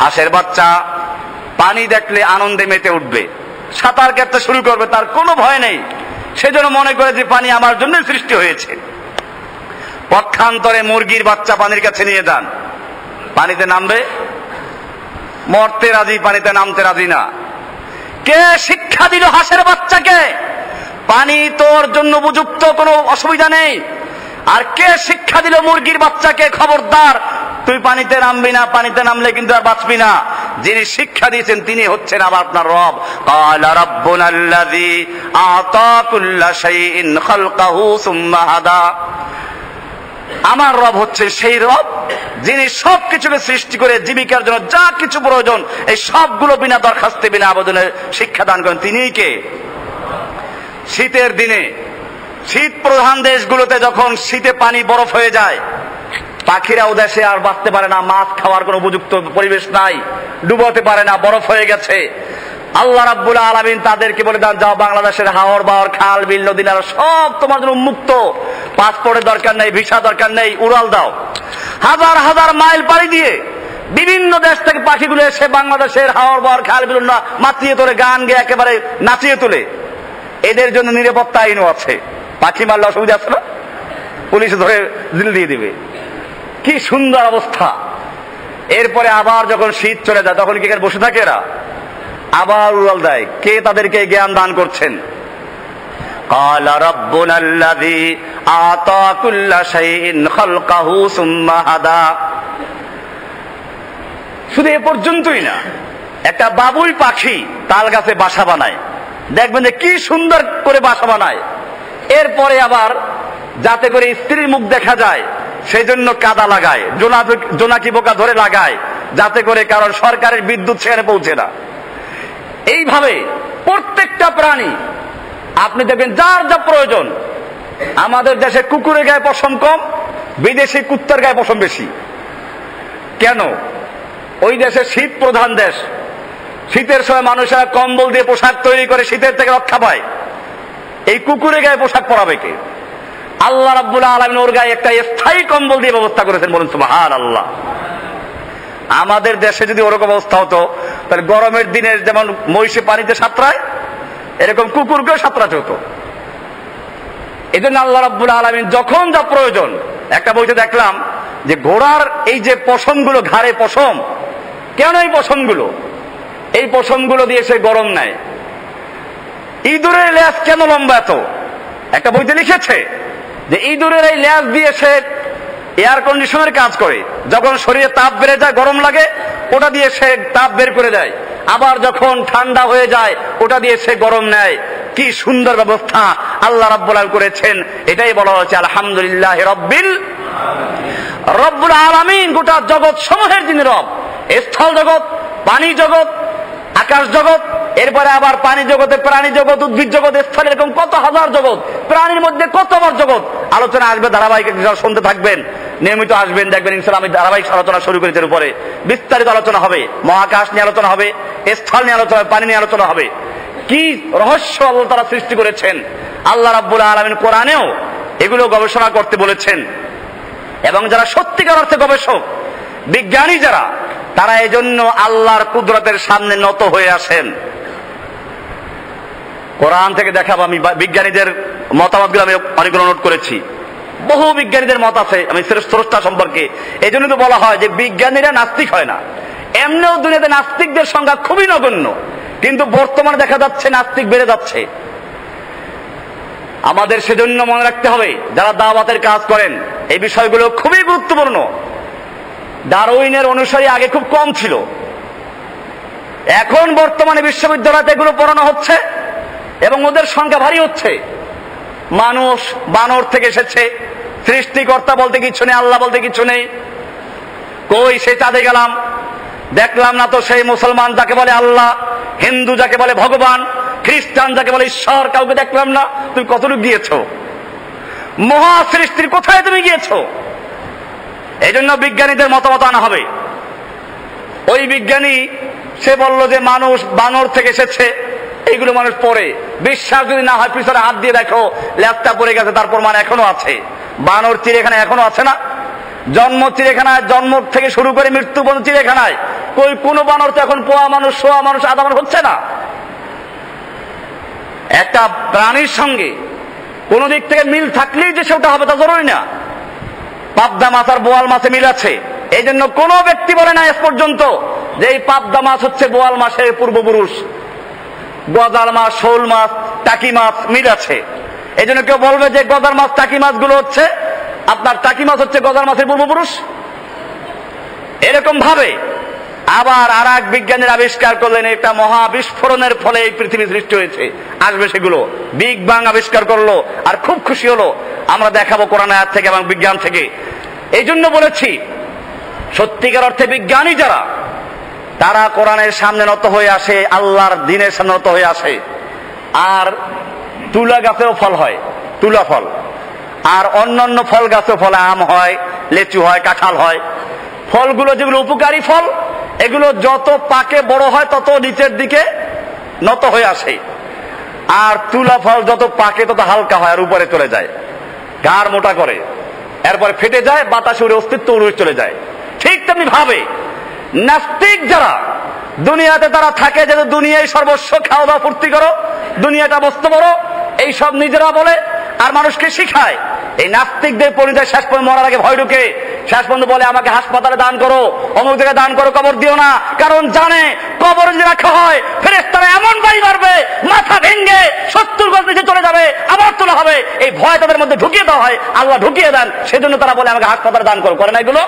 Speaker 1: হাঁসের বাচ্চা পানি দেখলে আনন্দে মেতে উঠবে, সাঁতার কাটতে শুরু করবে, তার কোনো ভয় নেই। সেজন্য মনে করে যে পানি আমার জন্য সৃষ্টি হয়েছে। পক্ষান্তরে মুরগির বাচ্চা পানির কাছে নিয়ে যান, পানিতে নামবে, মরতে রাজি, পানিতে নামতে রাজি না। কে শিক্ষা দিল হাঁসের বাচ্চাকে পানি তোর জন্য উপযুক্ত, কোনো অসুবিধা নেই? আর কে শিক্ষা দিল মুরগির বাচ্চাকে, খবরদার তুই পানিতে নামবি না, পানিতে নামলে কিন্তু আর বাঁচবি না? যিনি শিক্ষা দিয়েছেন তিনি হচ্ছেন আবার আপনার রব। ক্বালা রাব্বুনাল্লাযী আ'তা কুল্লা শাইইন খালকাহু সুম্মা হাদা। আমার রব হচ্ছে সেই রব যিনি সবকিছুকে সৃষ্টি করে জীবিকার জন্য যা কিছু প্রয়োজন এই সবগুলো বিনা দরখাস্তে বিনা আবেদনে শিক্ষা দান করেন। তিনিই কে? শীতের দিনে শীত প্রধান দেশগুলোতে যখন শীতে পানি বরফ হয়ে যায়, পাখিরাও দেশে আর বাঁচতে পারে না, মাছ খাওয়ার কোনো উপযুক্ত পরিবেশ নাই, ডুবোতে পারে না, বরফ হয়ে গেছে। আল্লাহ রাব্বুল আলামিন তাদেরকে বলে দেন, যাও বাংলাদেশের হাওর বাওর খাল বিল নদী নালা সব তোমার জন্য উন্মুক্ত, পাসপোর্টের দরকার নেই, ভিসা দরকার নেই, উড়াল দাও। হাজার হাজার মাইল পাড়ি দিয়ে বিভিন্ন দেশ থেকে পাখিগুলো এসে বাংলাদেশের হাওর বাওর খাল বিল মাতিয়ে তোলে, গান গেয়ে একেবারে নাচিয়ে তোলে। এদের জন্য নিরাপত্তা আইনও আছে, পাখি মারলে অসুবিধা আছে না, পুলিশ ধরে জেল দিয়ে দিবে। কি সুন্দর অবস্থা। এরপরে আবার যখন শীত চলে যায় তখন কি এখানে বসে থাকে এরা? আবার উড়াল দেয়। কে তাদেরকে জ্ঞান দান করছেন? قال ربنا الذي أعطى كل شيء خلقه ثم هدى। শুধু এ পর্যন্তই না, একটা বাবুই পাখি তাল গাছে বাসা বানায়, দেখবেন যে কি সুন্দর করে বাসা বানায়। এরপরে আবার যাতে করে স্ত্রীর মুখ দেখা যায় সেই জন্য কাদা লাগায়, জোনাকি পোকা ধরে লাগায়, যাতে করে কারণ সরকারের বিদ্যুৎ সেখানে পৌঁছে না। এইভাবে প্রত্যেকটা প্রাণী আপনি দেখবেন যার যা প্রয়োজন। আমাদের দেশে কুকুরের গায়ে পশম কম, বিদেশি কুত্তার গায়ে পশম বেশি। কেন? ওই দেশে শীত প্রধান দেশ, শীতের সময় মানুষেরা কম্বল দিয়ে পোশাক তৈরি করে শীতের থেকে রক্ষা পায়। এই কুকুরের গায়ে পোশাক পরাবে কে? আল্লাহ রাব্বুল আলামিন ওর গায়ে একটা স্থায়ী কম্বল দিয়ে ব্যবস্থা করেছেন, বলুন সুবহানাল্লাহ। আমাদের দেশে যদি ওরকম অবস্থা হতো তাহলে গরমের দিনে যেমন মহিষে পানিতে সাঁতরায় এরকম কুকুরকেও সাঁতরাতে হতো। এই জন্য আল্লাহ রাব্বুল আলামিন যখন যা প্রয়োজন, একটা বইতে দেখলাম যে ঘোড়ার এই যে পশমগুলো, ঘাড়ে পশম, কেন এই পশমগুলো? এই পশমগুলো দিয়ে সে গরম নেয়। ইঁদুরের লেজ কেন লম্বা এত? একটা বইতে লিখেছে যে ইঁদুরের এই লেজ দিয়ে সে এয়ার কন্ডিশনের কাজ করে। যখন শরীরে তাপ বেড়ে যায়, গরম লাগে, ওটা দিয়ে সে তাপ বের করে দেয়। আবার যখন ঠান্ডা হয়ে যায় ওটা দিয়ে সে গরম নেয়। কি সুন্দর ব্যবস্থা আল্লাহ রাব্বুল আলামিন করেছেন। এটাই বলা হচ্ছে আলহামদুলিল্লাহ রব্বুল আলামিন। গোটা জগৎ সমূহের যিনি রব, স্থল জগৎ, পানি জগৎ, আকাশ জগৎ, এরপরে আবার পানি জগতে প্রাণী জগৎ, উদ্ভিদ জগৎ, স্থল, এরকম কত হাজার জগৎ, প্রাণীর মধ্যে কত আবার জগৎ। আলোচনা আসবে, ধারাবাহিক শুনতে থাকবেন, নিয়মিত আসবেন, দেখবেন ইনশাআল্লাহ আমি ধারাবাহিক আলোচনা শুরু করেছি। এর উপরে বিস্তারিত আলোচনা হবে, মহাকাশ নিয়ে আলোচনা হবে, স্থল নিয়ে আলোচনা হবে, পানি নিয়ে আলোচনা হবে। কি রহস্য আল্লাহ তাআলা সৃষ্টি করেছেন। আল্লাহ রাব্বুল আলামিন কোরআনেও এগুলো গবেষণা করতে বলেছেন। এবং যারা সত্যিকার অর্থে গবেষক, বিজ্ঞানী যারা, তারা এজন্য আল্লাহর কুদরতের সামনে নত হয়ে আসেন। কোরআন থেকে দেখাবো আমি বিজ্ঞানীদের মতামতগুলো আমি অনেকগুলো নোট করেছি। বহু বিজ্ঞানীদের মত আছে আমি স্রষ্টা সম্পর্কে। এই জন্য তো বলা হয় যে বিজ্ঞানীরা নাস্তিক হয় না। এমনিও দুনিয়াতে নাস্তিকদের সংখ্যা খুবই নগণ্য, কিন্তু বর্তমানে দেখা যাচ্ছে নাস্তিক বেড়ে যাচ্ছে। আমাদের সেজন্য মনে রাখতে হবে, যারা দাওয়াতের কাজ করেন, এই বিষয়গুলো খুবই গুরুত্বপূর্ণ। ডারউইনের অনুসারী আগে খুব কম ছিল, এখন বর্তমানে বিশ্ববিদ্যালয়তে এগুলো পড়ানো হচ্ছে এবং ওদের সংখ্যা ভারী হচ্ছে। মানুষ বানর থেকে এসেছে, সৃষ্টিকর্তা বলতে কিছু নেই, আল্লাহ বলতে কিছু নেই। কই সে চাঁদে গেলাম, দেখলাম না তো সেই মুসলমান যাকে বলে আল্লাহ, হিন্দু যাকে বলে ভগবান, খ্রিস্টান যাকে বলে ঈশ্বর, কাউকে দেখলাম না। তুমি কতটুকু গিয়েছো? মহা সৃষ্টির কোথায় তুমি গিয়েছো? এই জন্য বিজ্ঞানীদের মতামত আনা হবে। ওই বিজ্ঞানী সে বলল যে মানুষ বানর থেকে এসেছে, এইগুলো মানুষ পড়ে। বিশ্বাস যদি না হয় পিছনে হাত দিয়ে দেখো, ল্যাপটা পড়ে গেছে, তারপর মানে এখনো আছে। বানর চিড়িয়াখানা এখনো আছে না? জন্ম চিড়িয়াখানায়, জন্ম থেকে শুরু করে মৃত্যু পর্যন্ত চিড়িয়াখানায় কোন বানর তো এখন পোয়া মানুষ, সোয়া মানুষ, আধা মানুষ হচ্ছে না। একটা প্রাণীর সঙ্গে কোন দিক থেকে মিল থাকলেই যে সেটা হবে তা জরুরি না। পাবদা মাছ আর বোয়াল মাছে মিল আছে, এই জন্য কোন ব্যক্তি বলে না এস পর্যন্ত যে এই পাবদা মাছ হচ্ছে বোয়াল মাছের পূর্বপুরুষ। গজার মাছ, শোল মাছ, টাকি মাছ মিল আছে। এই জন্য কেউ বলবে যে গজার মাছ, টাকি মাছগুলো হচ্ছে আপনার, টাকি মাছ হচ্ছে গজার মাছের পূর্বপুরুষ। এরকম ভাবে আবার আর এক বিজ্ঞানীর আবিষ্কার করলেন, একটা মহা বিস্ফোরণের ফলে এই পৃথিবী সৃষ্টি হয়েছে। আসবে সেগুলো, বিগ বাং আবিষ্কার করলো, আর খুব খুশি হলো। আমরা দেখাবো কোরআন আয়াত থেকে এবং বিজ্ঞান থেকে। এই জন্য বলেছি, সত্যিকার অর্থে বিজ্ঞানী যারা, তারা কোরআনের সামনে নত হয়ে আসে, আল্লাহর দ্বীনের সামনে নত হয়ে আসে। আর তুলা গাছেও ফল হয়, তুলা ফল, আর অন্যান্য ফল গাছেও ফল, আম হয়, লেচু হয়, কাঁঠাল হয়। ফলগুলো যেগুলো উপকারী ফল, এগুলো যত পাকে বড় হয় তত নিচের দিকে নত হয়ে আসে। আর তুলা ফল যত পাকে তত হালকা হয় আর উপরে চলে যায়, গাঢ় মোটা করে, এরপরে ফেটে যায়, বাতাসে উড়ে অস্তিত্ব উড়ে চলে যায়। ঠিক তেমনি ভাবে নাস্তিক যারা দুনিয়াতে, তারা থাকে যে দুনিয়ায় সর্বস্ব, খাওয়া দাওয়া ফুর্তি করো, দুনিয়াটা বস্তু বড়, এইসব নিজেরা বলে আর মানুষকে শিখায়। এই নাস্তিকদের পরিচয় শেষ পর্যন্ত মরার আগে ভয় ঢুকে শেষ পর্যন্ত বলে আমাকে হাসপাতালে দান করো, অমুক জায়গায় দান করো, কবর দিও না। কারণ জানে কবর যদি রাখা হয় ফেরেশতারা এমন বাড়ি মারবে, মাথা ভেঙে 70 গজ নিচে চলে যাবে, আবার তোলা হবে। এই ভয় তাদের মধ্যে ঢুকিয়ে দেওয়া হয়, আল্লাহ ঢুকিয়ে দেন। সেজন্য তারা বলে আমাকে হাসপাতালে দান করো। করে না এগুলো?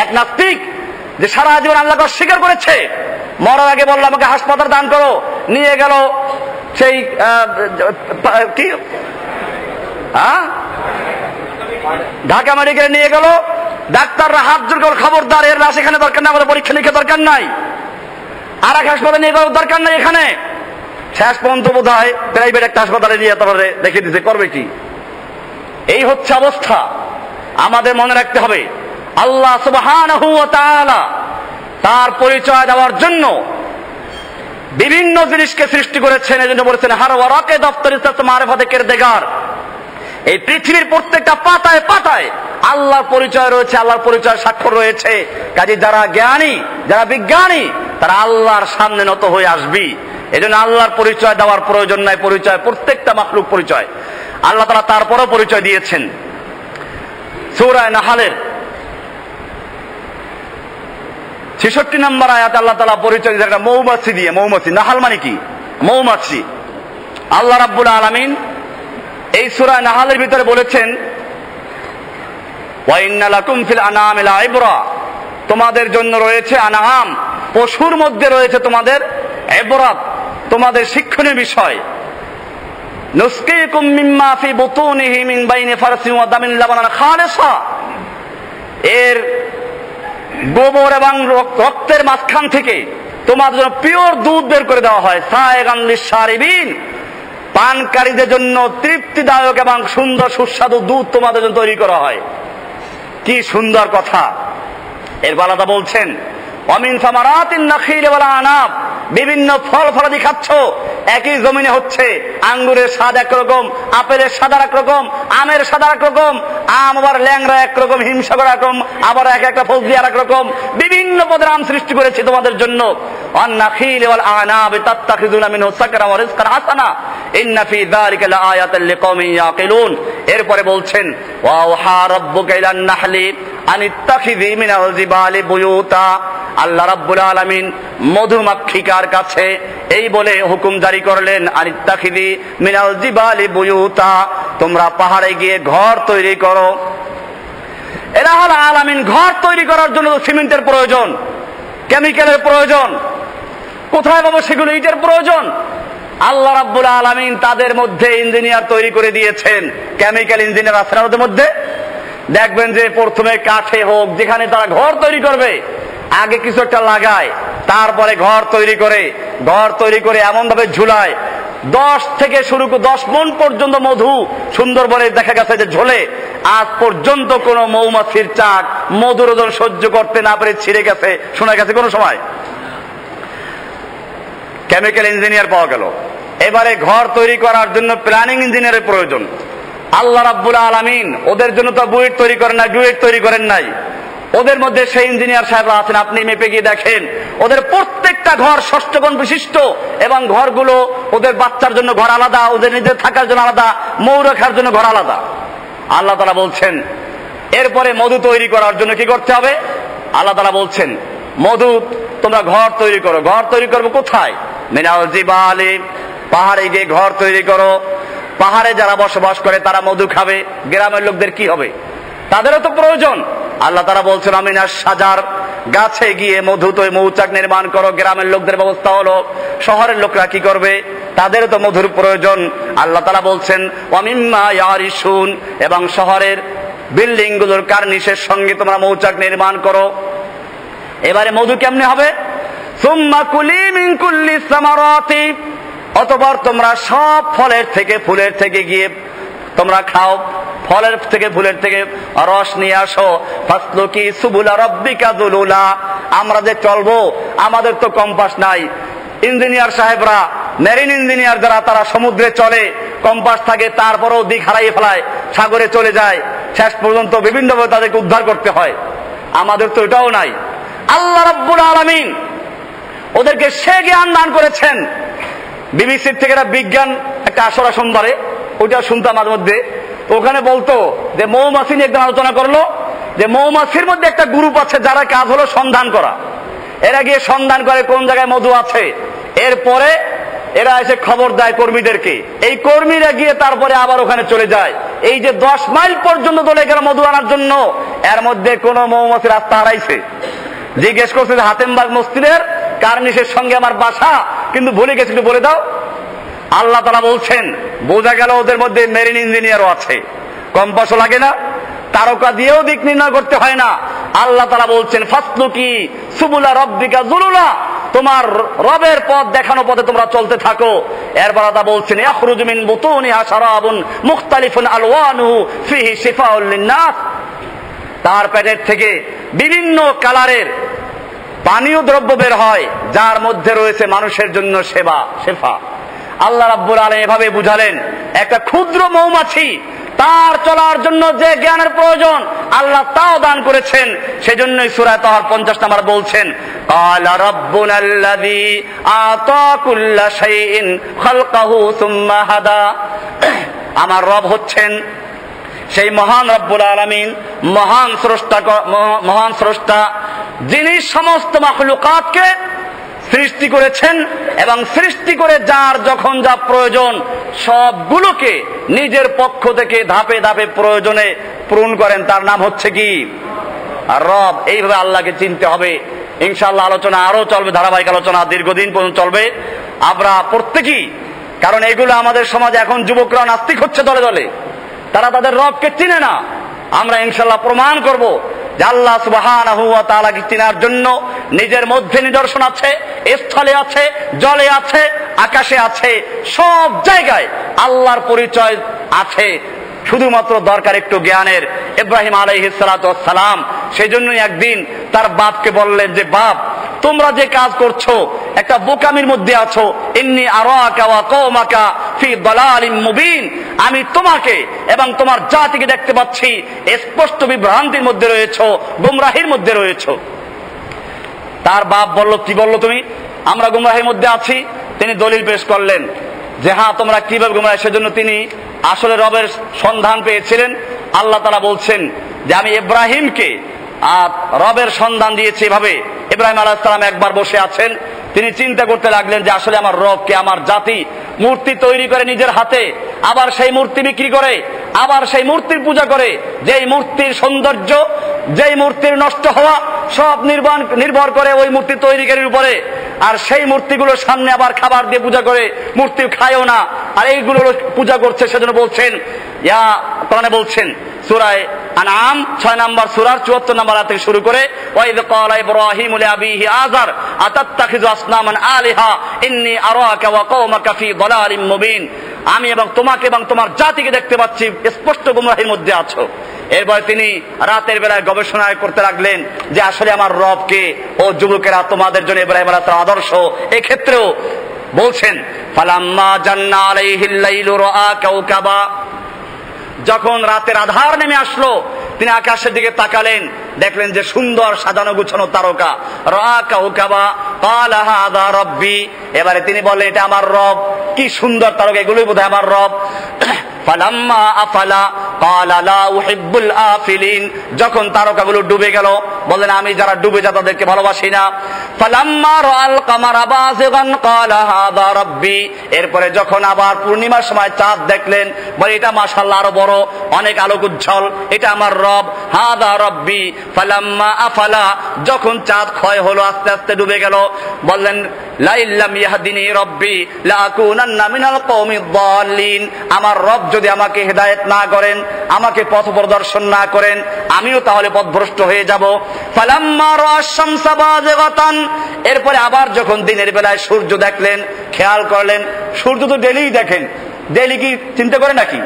Speaker 1: এক নাস্তিক যে সারা জীবন আল্লাহকে অস্বীকার করেছে, মরার আগে বললো আমাকে হাসপাতাল দান করো, নিয়ে গেল সেই কি ঢাকা মেডিকেলে নিয়ে গেল। ডাক্তাররা হাত জোর করে খবরদার, এর লাশ এখানে দরকার নাই, আমাদের পরীক্ষা নিরীক্ষা দরকার নাই, আর এক হাসপাতালে নিয়ে যাওয়ার দরকার নাই এখানে। শেষ পর্যন্ত বোধ হয় প্রাইভেট একটা হাসপাতালে নিয়ে তারপরে দেখে দিতে, করবে কি? এই হচ্ছে অবস্থা। আমাদের মনে রাখতে হবে আল্লাহ সুবহানাহু ওয়া তাআলা তার পরিচয় দেওয়ার জন্য বিভিন্ন জিনিসকে সৃষ্টি করেছেন। এজন্য বলেছেন হার ওয়ারাকে দফতর ইসলাত মারিফাতে কিরদেগার। এই পৃথিবীর প্রত্যেকটা পাতায় পাতায় আল্লাহর পরিচয় রয়েছে, আল্লাহর পরিচয় স্বাক্ষর রয়েছে। কাজে যারা জ্ঞানী, যারা বিজ্ঞানী, তারা আল্লাহর সামনে নত হয়ে আসবি। এজন্য আল্লাহর পরিচয় দেওয়ার প্রয়োজন নাই। পরিচয় প্রত্যেকটা মাখলুক পরিচয় আল্লাহ তাআলা তারপরও পরিচয় দিয়েছেন। সূরা নাহলের 66 নম্বর আয়াতে আল্লাহ তাআলা পরিচয় দিয়েছেন একটা মৌমাছি দিয়ে। মৌমাছি, নাহাল মানে কি? মৌমাছি। আল্লাহ রাব্বুল আলামিন এই সূরা নাহলের ভিতরে বলেছেন ওয়া ইন্না লাকুম ফিল আনামি লাইবরা, তোমাদের জন্য রয়েছে আনাম, পশুর মধ্যে রয়েছে তোমাদের ইবরাত, তোমাদের শিক্ষণীয় বিষয়। নুসকিকুম মিম্মা ফি বুতুনিহি মিন বাইনি ফারসিন ওয়া দামিন লাবানান খালিসা, এর গোবর এবং রক্তের মাঝখান থেকে তোমাদের জন্য পিওর দুধ বের করে দেওয়া হয়। সায়গান লিশারিবিন, পানকারীদের জন্য তৃপ্তিদায়ক এবং সুন্দর সুস্বাদু দুধ তোমাদের জন্য তৈরি করা হয়। কি সুন্দর কথা! এর বালাদা বলছেন অমিন সামারাতিন নাখিল ওয়াল আনাব, বিভিন্ন ফল ফলাদি খাচ্ছ, একই জমিনে হচ্ছে। আঙ্গুরের স্বাদ একরকম, আপেলের স্বাদ একরকম, আমের স্বাদ একরকম, আম আবার ল্যাংড়া একরকম, হিমসাগর একরকম, আবার এক একটা ফজলি আর একরকম। বিভিন্ন পদের আম সৃষ্টি করেছি তোমাদের জন্য। ওয়ান নাখিল ওয়াল আনাব তাত্তাখিযুনা মিনহু সাকরা ওয়া রিজকান হাসানা ইন্না ফি যালিকা লাআয়াতান লিকওমিন ইয়াকিলুন। এরপরে বলছেন ওয়া আওহা রাব্বুকা ইলান নাহলি আনিত্তাখিযি মিনাল জিবালি বুয়ুতা, আল্লাহ রাব্বুল আলামিন মধুমাক্ষিকার কাছে এই বলে হুকুম জারি করলেন আনিত্তাখিযি মিনাল জিবালি বুয়ুতা, তোমরা পাহাড়ে গিয়ে ঘর তৈরি করো। ইলাহুল আলামিন ঘর তৈরি করার জন্য সিমেন্টের প্রয়োজন, কেমিক্যালের প্রয়োজন, কোথায় পাবো সেগুলো? ইটের প্রয়োজন। আল্লাহ রাব্বুল আলামিন তাদের মধ্যে ইঞ্জিনিয়ার তৈরি করে দিয়েছেন, কেমিক্যাল ইঞ্জিনিয়ার আছে ওদের মধ্যে। দেখবেন যে প্রথমে কাঠে হোক, যেখানে তারা ঘর তৈরি করবে আগে কিছু একটা লাগায়, তারপরে ঘর তৈরি করে এমন ভাবে ঝুলায় 10 থেকে শুরু করে 10 মণ পর্যন্ত মধু সুন্দরবনে দেখা গেছে যে ঝোলে। আজ পর্যন্ত কোন মৌমাছির চাক মধুর ওজন সহ্য করতে না পেরে ছিঁড়ে গেছে শোনা গেছে কোন সময়? কেমিক্যাল ইঞ্জিনিয়ার পাওয়া গেল। এবারে ঘর তৈরি করার জন্য প্ল্যানিং ইঞ্জিনিয়ারের প্রয়োজন। আল্লাহ রাব্বুল আলামিন ওদের জন্য তো বুয়েট তৈরি করেন নাই, ডুয়েট তৈরি করেন নাই। ওদের মধ্যে সেই ইঞ্জিনিয়ার সাহেবরা আছেন, আপনি মেপে গিয়ে দেখেন ওদের প্রত্যেকটা ঘর 6 কোণ বিশিষ্ট, এবং ঘরগুলো ওদের বাচ্চার জন্য ঘর আলাদা, ওদের নিজের থাকার জন্য আলাদা, মৌ রাখার জন্য ঘর আলাদা। আল্লাহ তাআলা বলছেন এরপরে মধু তৈরি করার জন্য কি করতে হবে? আল্লাহ তাআলা বলছেন মধু তোমরা ঘর তৈরি করো। ঘর তৈরি করবো কোথায়? মিনাল জিবালি, পাহাড়ে গিয়ে ঘর তৈরি করো। পাহাড়ে যারা বসবাস করে তারা মধু খাবে, গ্রামের লোকদের কি হবে? তাদেরও তো প্রয়োজন। আল্লাহ তাআলা বলছেন আমিনাস সাজার, গাছে গিয়ে মধু তো মৌচাক নির্মাণ করো। গ্রামের লোকদের ব্যবস্থা হলো, শহরের লোকরা কি করবে? তাদেরও তো মধুর প্রয়োজন। আল্লাহ তাআলা বলছেন ওয়ামিম্মা ইয়ারিশুন, এবং শহরের বিল্ডিং গুলোর কার্নিশের সঙ্গে তোমরা মৌচাক নির্মাণ করো। এবারে মধু কেমনে হবে? সুম্মা কুলি মিন কুল্লি সামারাতি, অতঃপর তোমরা সব ফলের থেকে ফুলের থেকে গিয়ে তোমরা খাও, ফলের থেকে ফুলের থেকে রস নিয়ে আসো। ফাসলুকি সুবুলা রাব্বিকা যুলুলা, আমরা যে চলবো আমাদের তো কম্পাস নাই। ইঞ্জিনিয়ার সাহেবরা, মেরিন ইঞ্জিনিয়ার যারা, তারা সমুদ্রে চলে, কম্পাস থাকে, তারপরেও দিক হারিয়ে ফেলায়, সাগরে চলে যায়, শেষ পর্যন্ত বিভিন্নভাবে তাদেরকে উদ্ধার করতে হয়। আমাদের তো এটাও নাই। আল্লাহ রাব্বুল আলামিন ওদেরকে সে জ্ঞান দান করেছেন। বিবিসির থেকে একটা বিজ্ঞান একটা আসরা সোমবারে, ওইটা শুনতাম মাঝে মধ্যে। ওখানে বলতো যে মৌমাছি নিয়ে একদম আলোচনা করলো যে মৌমাছির মধ্যে একটা গ্রুপ আছে যারা কাজ হলো সন্ধান করা। এরা গিয়ে সন্ধান করে কোন জায়গায় মধু আছে, এরপরে এরা এসে খবর দেয় কর্মীদেরকে, এই কর্মীরা গিয়ে তারপরে আবার ওখানে চলে যায়। এই যে 10 মাইল পর্যন্ত চলে গেল মধু আনার জন্য, এর মধ্যে কোন মৌমাছি রাস্তা হারাইছে? জিজ্ঞেস করছে যে হাতেমবাগ মসজিদের কার্নিশের সঙ্গে আমার বাসা, কিন্তু ভুলে গেছি, একটু বলে দাও। আল্লাহ তাআলা বলছেন, বোঝা গেল ওদের মধ্যে মেরিন ইঞ্জিনিয়ারও আছে। কম্পাসও লাগে না, তারকা দিয়েও দিক নির্ণয় করতে হয় না। আল্লাহ তাআলা বলছেন, ফাসলুকি সুবুলা রাব্বিকা যুলুলা, তোমার রবের পথ দেখানো পথে তোমরা চলতে থাকো। এরপর আল্লাহ বলছেন, ইয়াখরুজু মিন বুতুনিহা শারাবুন মুখতালিফুন আলওয়ানুহু ফিহি শিফাউল লিন-নাস, তার পেটের থেকে বিভিন্ন কালারের পানীয় দ্রব্য বের হয়, যার মধ্যে রয়েছে মানুষের জন্য শেফা। আল্লাহ রাব্বুল আলামিন এভাবে বুঝালেন, একটা ক্ষুদ্র মৌমাছি তার চলার জন্য যে জ্ঞানের প্রয়োজন আল্লাহ তাও দান করেছেন। সেজন্যই সূরা তাহার 50 নম্বর বলছেন, ক্বালা রাব্বুনাল্লাযী আতা কুল্লা শাইইন খালকাহু সুম্মা হাদা, আমার রব হচ্ছেন সেই মহান রব্বুল আলামিন, মহান স্রষ্টা, যিনি সমস্ত মাখলুকাতকে সৃষ্টি করেছেন এবং সৃষ্টি করে যার যখন যা প্রয়োজন সবগুলোকে নিজের পক্ষ থেকে ধাপে ধাপে প্রয়োজনে পূরণ করেন। তার নাম হচ্ছে কি? রব। এইভাবে আল্লাহকে চিনতে হবে। ইনশাআল্লাহ আলোচনা আরো চলবে, ধারাবাহিক আলোচনা দীর্ঘদিন পর্যন্ত চলবে। আমরা প্রত্যেকেই, কারণ এগুলো আমাদের সমাজে এখন যুবকরা নাস্তিক হচ্ছে দলে দলে, তারা তাদের রবকে চিনে না। আমরা ইনশাআল্লাহ প্রমাণ করব যে আল্লাহ সুবহানাহু ওয়া তাআলাকে চিনার জন্য নিজের মধ্যে নিদর্শন আছে, স্থলে আছে, জলে আছে, আকাশে আছে, সব জায়গায় আল্লাহর পরিচয় আছে। শুধুমাত্র দরকার একটু জ্ঞানের। ইব্রাহিম আলাইহিস সালাতু ওয়াস সালাম সেই জন্যই একদিন তার বাপকে বললেন যে, বাপ, তোমরা যে কাজ করছো একটা বোকামির মধ্যে আছো। ইন্নী আরাকা ওয়া কওমাকা ফি দালালিম মুবিন, আমি তোমাকে এবং তোমার জাতিকে দেখতে পাচ্ছি স্পষ্ট বিভ্রান্তির মধ্যে রয়েছো, গুমরাহির মধ্যে রয়েছো। তার বাপ বলল, কি বললো তুমি? আমরা গুমরাহির মধ্যে আছি। তিনি দলিল পেশ করলেন যে হ্যাঁ, তোমরা কিভাবে গুমরাহ। সেজন্য তিনি আসলে রবের সন্ধান পেয়েছিলেন। আল্লাহ তাআলা বলছেন যে আমি ইব্রাহিমকে রবের সন্ধান দিয়েছি। এভাবে ইব্রাহিম আলাইহিস সালাম একবার বসে আছেন, তিনি চিন্তা করতে লাগলেন যে আসলে আমার রবকে, আমার জাতি মূর্তি তৈরি করে নিজের হাতে, আবার সেই মূর্তি বিক্রি করে, আবার সেই মূর্তির পূজা করে, যেই মূর্তির সৌন্দর্য, যেই মূর্তির নষ্ট হওয়া সব নির্ভর করে ওই মূর্তি তৈরিকারীর উপরে। আর সেই মূর্তিগুলোর সামনে আবার খাবার দিয়ে পূজা করে, মূর্তি খায়ও না, আর এইগুলো পূজা করছে। সেজন্য বলছেন, কোরআনে বলছেন সূরা আনআম 6 নম্বর সূরার 74 নম্বর আয়াত থেকে শুরু করে, ওয়াইদ ক্বালা ইব্রাহিমু লিআবিহি আযার আতাত্তাখিযু আসনামান আলিহা ইন্নী আরাকা ওয়া কওমাকা ফি দালালিম মুবিন, আমি এবং তোমাকে এবং তোমার জাতিকে দেখতে পাচ্ছি স্পষ্ট গুমরাহির মধ্যে আছো। এরপর তিনি রাতের বেলায় গবেষণা করতে লাগলেন যে আসলে আমার রবকে। ও যুবকেরা, তোমাদের জন্য ইব্রাহিম আলাইহিস সালাম আদর্শ। এই ক্ষেত্রেও বলছেন, ফালাম্মা জান্না আলাইহিল লাইলু রাআ কাওকাবা, যখন রাতের আধার নেমে আসলো তিনি আকাশের দিকে তাকালেন, দেখলেন যে সুন্দর সাজানো গুছানো তারকা। রাআ কাওকাবা ক্বালা হাযা রাব্বি, এবারে তিনি বললেন এটা আমার রব। কি সুন্দর তারকা, এগুলোই বোধহয় আমার রব। ফালাম্মা আফালা ক্বালা লা উহিব্বুল আফিলিন, যখন তারকাগুলো ডুবে গেল বললেন আমি যারা ডুবে যায় তাদেরকে ভালোবাসি না। ফালাম্মা রাআল কামারা বাযিগান ক্বালা হাযা রাব্বি, এরপরে যখন আবার পূর্ণিমার সময় চাঁদ দেখলেন বলে এটা মাশাআল্লাহ আরো বড়, অনেক আলোক উজ্জ্বল, এটা আমার রব। হাযা রাব্বি। ফালাম্মা আফালা, যখন চাঁদ ক্ষয় হলো, আস্তে আস্তে ডুবে গেল, বললেন লা ইল্লাম ইয়াহদিনি রাব্বি লাকুনান্না মিনাল কওমিদ দাল্লিন, আমার রব যদি আমাকে হেদায়েত না করেন, আমাকে পথ প্রদর্শন না করেন, আমিও তাহলে পথভ্রষ্ট হয়ে যাব। ফালাম্মা রাআশ শামসা বাযিগাতান, এরপরে আবার যখন দিনের বেলায় সূর্য দেখলেন, খেয়াল করলেন সূর্য তো ডেইলি দেখেন, ডেইলি কি চিন্তা করে নাকি?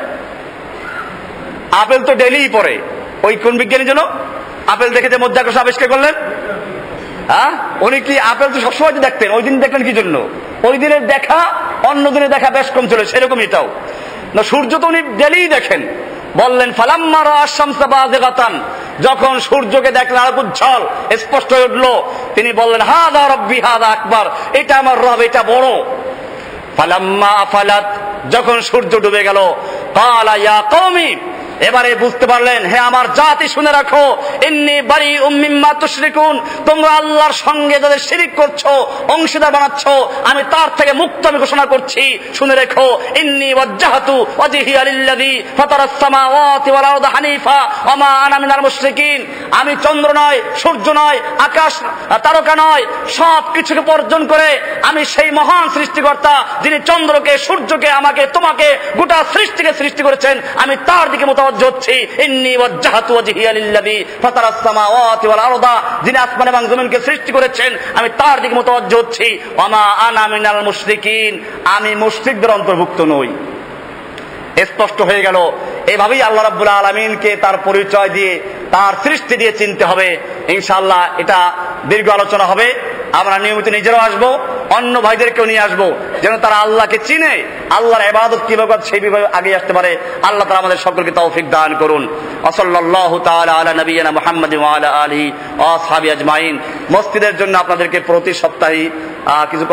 Speaker 1: আপেল তো ডেইলি পড়ে, ওই কোন বিজ্ঞানী যেন আপেল দেখে যে মধ্যাকর্ষণ আবিষ্কার করলেন। হ্যাঁ, উনি কি আপেল তো সবসময় দেখতেন, ওই দিন দেখলেন কি জন্য? ওই দিনের দেখা অন্য দিনের দেখা বেশ কম ছিল, সেরকম এটাও না। সূর্য তো উনি ডেইলি দেখেন। বললেন ফালাম্মা রাআশ শামসা বাযিগাতান, যখন সূর্যকে দেখলেন আলোক উজ্জ্বল স্পষ্ট হয়ে উঠলো, তিনি বললেন হাযা রাব্বি হাযা আকবার, এটা আমার রব, এটা বড়। ফালাম্মা আফালাত, যখন সূর্য ডুবে গেল, ক্বালা ইয়া কওমি, এবারে বুঝতে পারলেন, হে আমার জাতি শুনে রাখো, ইন্নী বারিউম মিম্মা তুশরিকুন, তোমরা আল্লাহর সঙ্গে যাদের শিরিক করছো, অংশীদার বানাচ্ছ, আমি তার থেকে মুক্ত আমি ঘোষণা করছি। শুনে রেখো, ইন্নী ওয়াজ্জাহতু ওয়াজহিয়া লিল্লাযী ফাতারাস সামাওয়াতি ওয়াল আরদা হানিফা ওয়া মা আনা মিনাল মুশরিকিন। আমি চন্দ্র নয়, সূর্য নয়, আকাশ তারকা নয়, সব কিছুকে বর্জন করে আমি সেই মহান সৃষ্টিকর্তা যিনি চন্দ্রকে, সূর্যকে, আমাকে, তোমাকে, গোটা সৃষ্টিকে সৃষ্টি করেছেন, আমি তার দিকে মুতাওয়াজ্জিহ হচ্ছি। ইন্নী ওয়াজ্জাহতু ওয়াজহিয়া লিল্লাযী ফাতারাস সামাওয়াতি ওয়াল আরদা, যিনি আসমান এবং জমিনকে সৃষ্টি করেছেন, আমি তার দিকে মুতাওয়াজ্জিহ হচ্ছি। ওয়া মা আনা মিনাল মুশরিকিন, আমি মুশরিকদের অন্তর্ভুক্ত নই। স্পষ্ট হয়ে গেল। এভাবেই আল্লাহ রাব্বুল আলামিনকে তার পরিচয় দিয়ে, তার সৃষ্টি দিয়ে চিনতে হবে। ইনশাআল্লাহ এটা দীর্ঘ আলোচনা হবে। আমরা নিয়মিত নিজেরাও আসবো, অন্য ভাইদেরকেও নিয়ে আসবো, যেন তারা আল্লাহকে চিনে, আল্লাহর ইবাদত কিভাবে সেই বিষয়ে আগে আসতে পারে। আল্লাহ তাআলা আমাদের সকলকে তৌফিক দান করুন। সাল্লাল্লাহু তাআলা আলা নবিয়িনা মুহাম্মাদিন ওয়া আলা আলিহি ওয়া আসহাবিহি আজমাইন। মসজিদের জন্য আপনাদেরকে প্রতি সপ্তাহে কিছু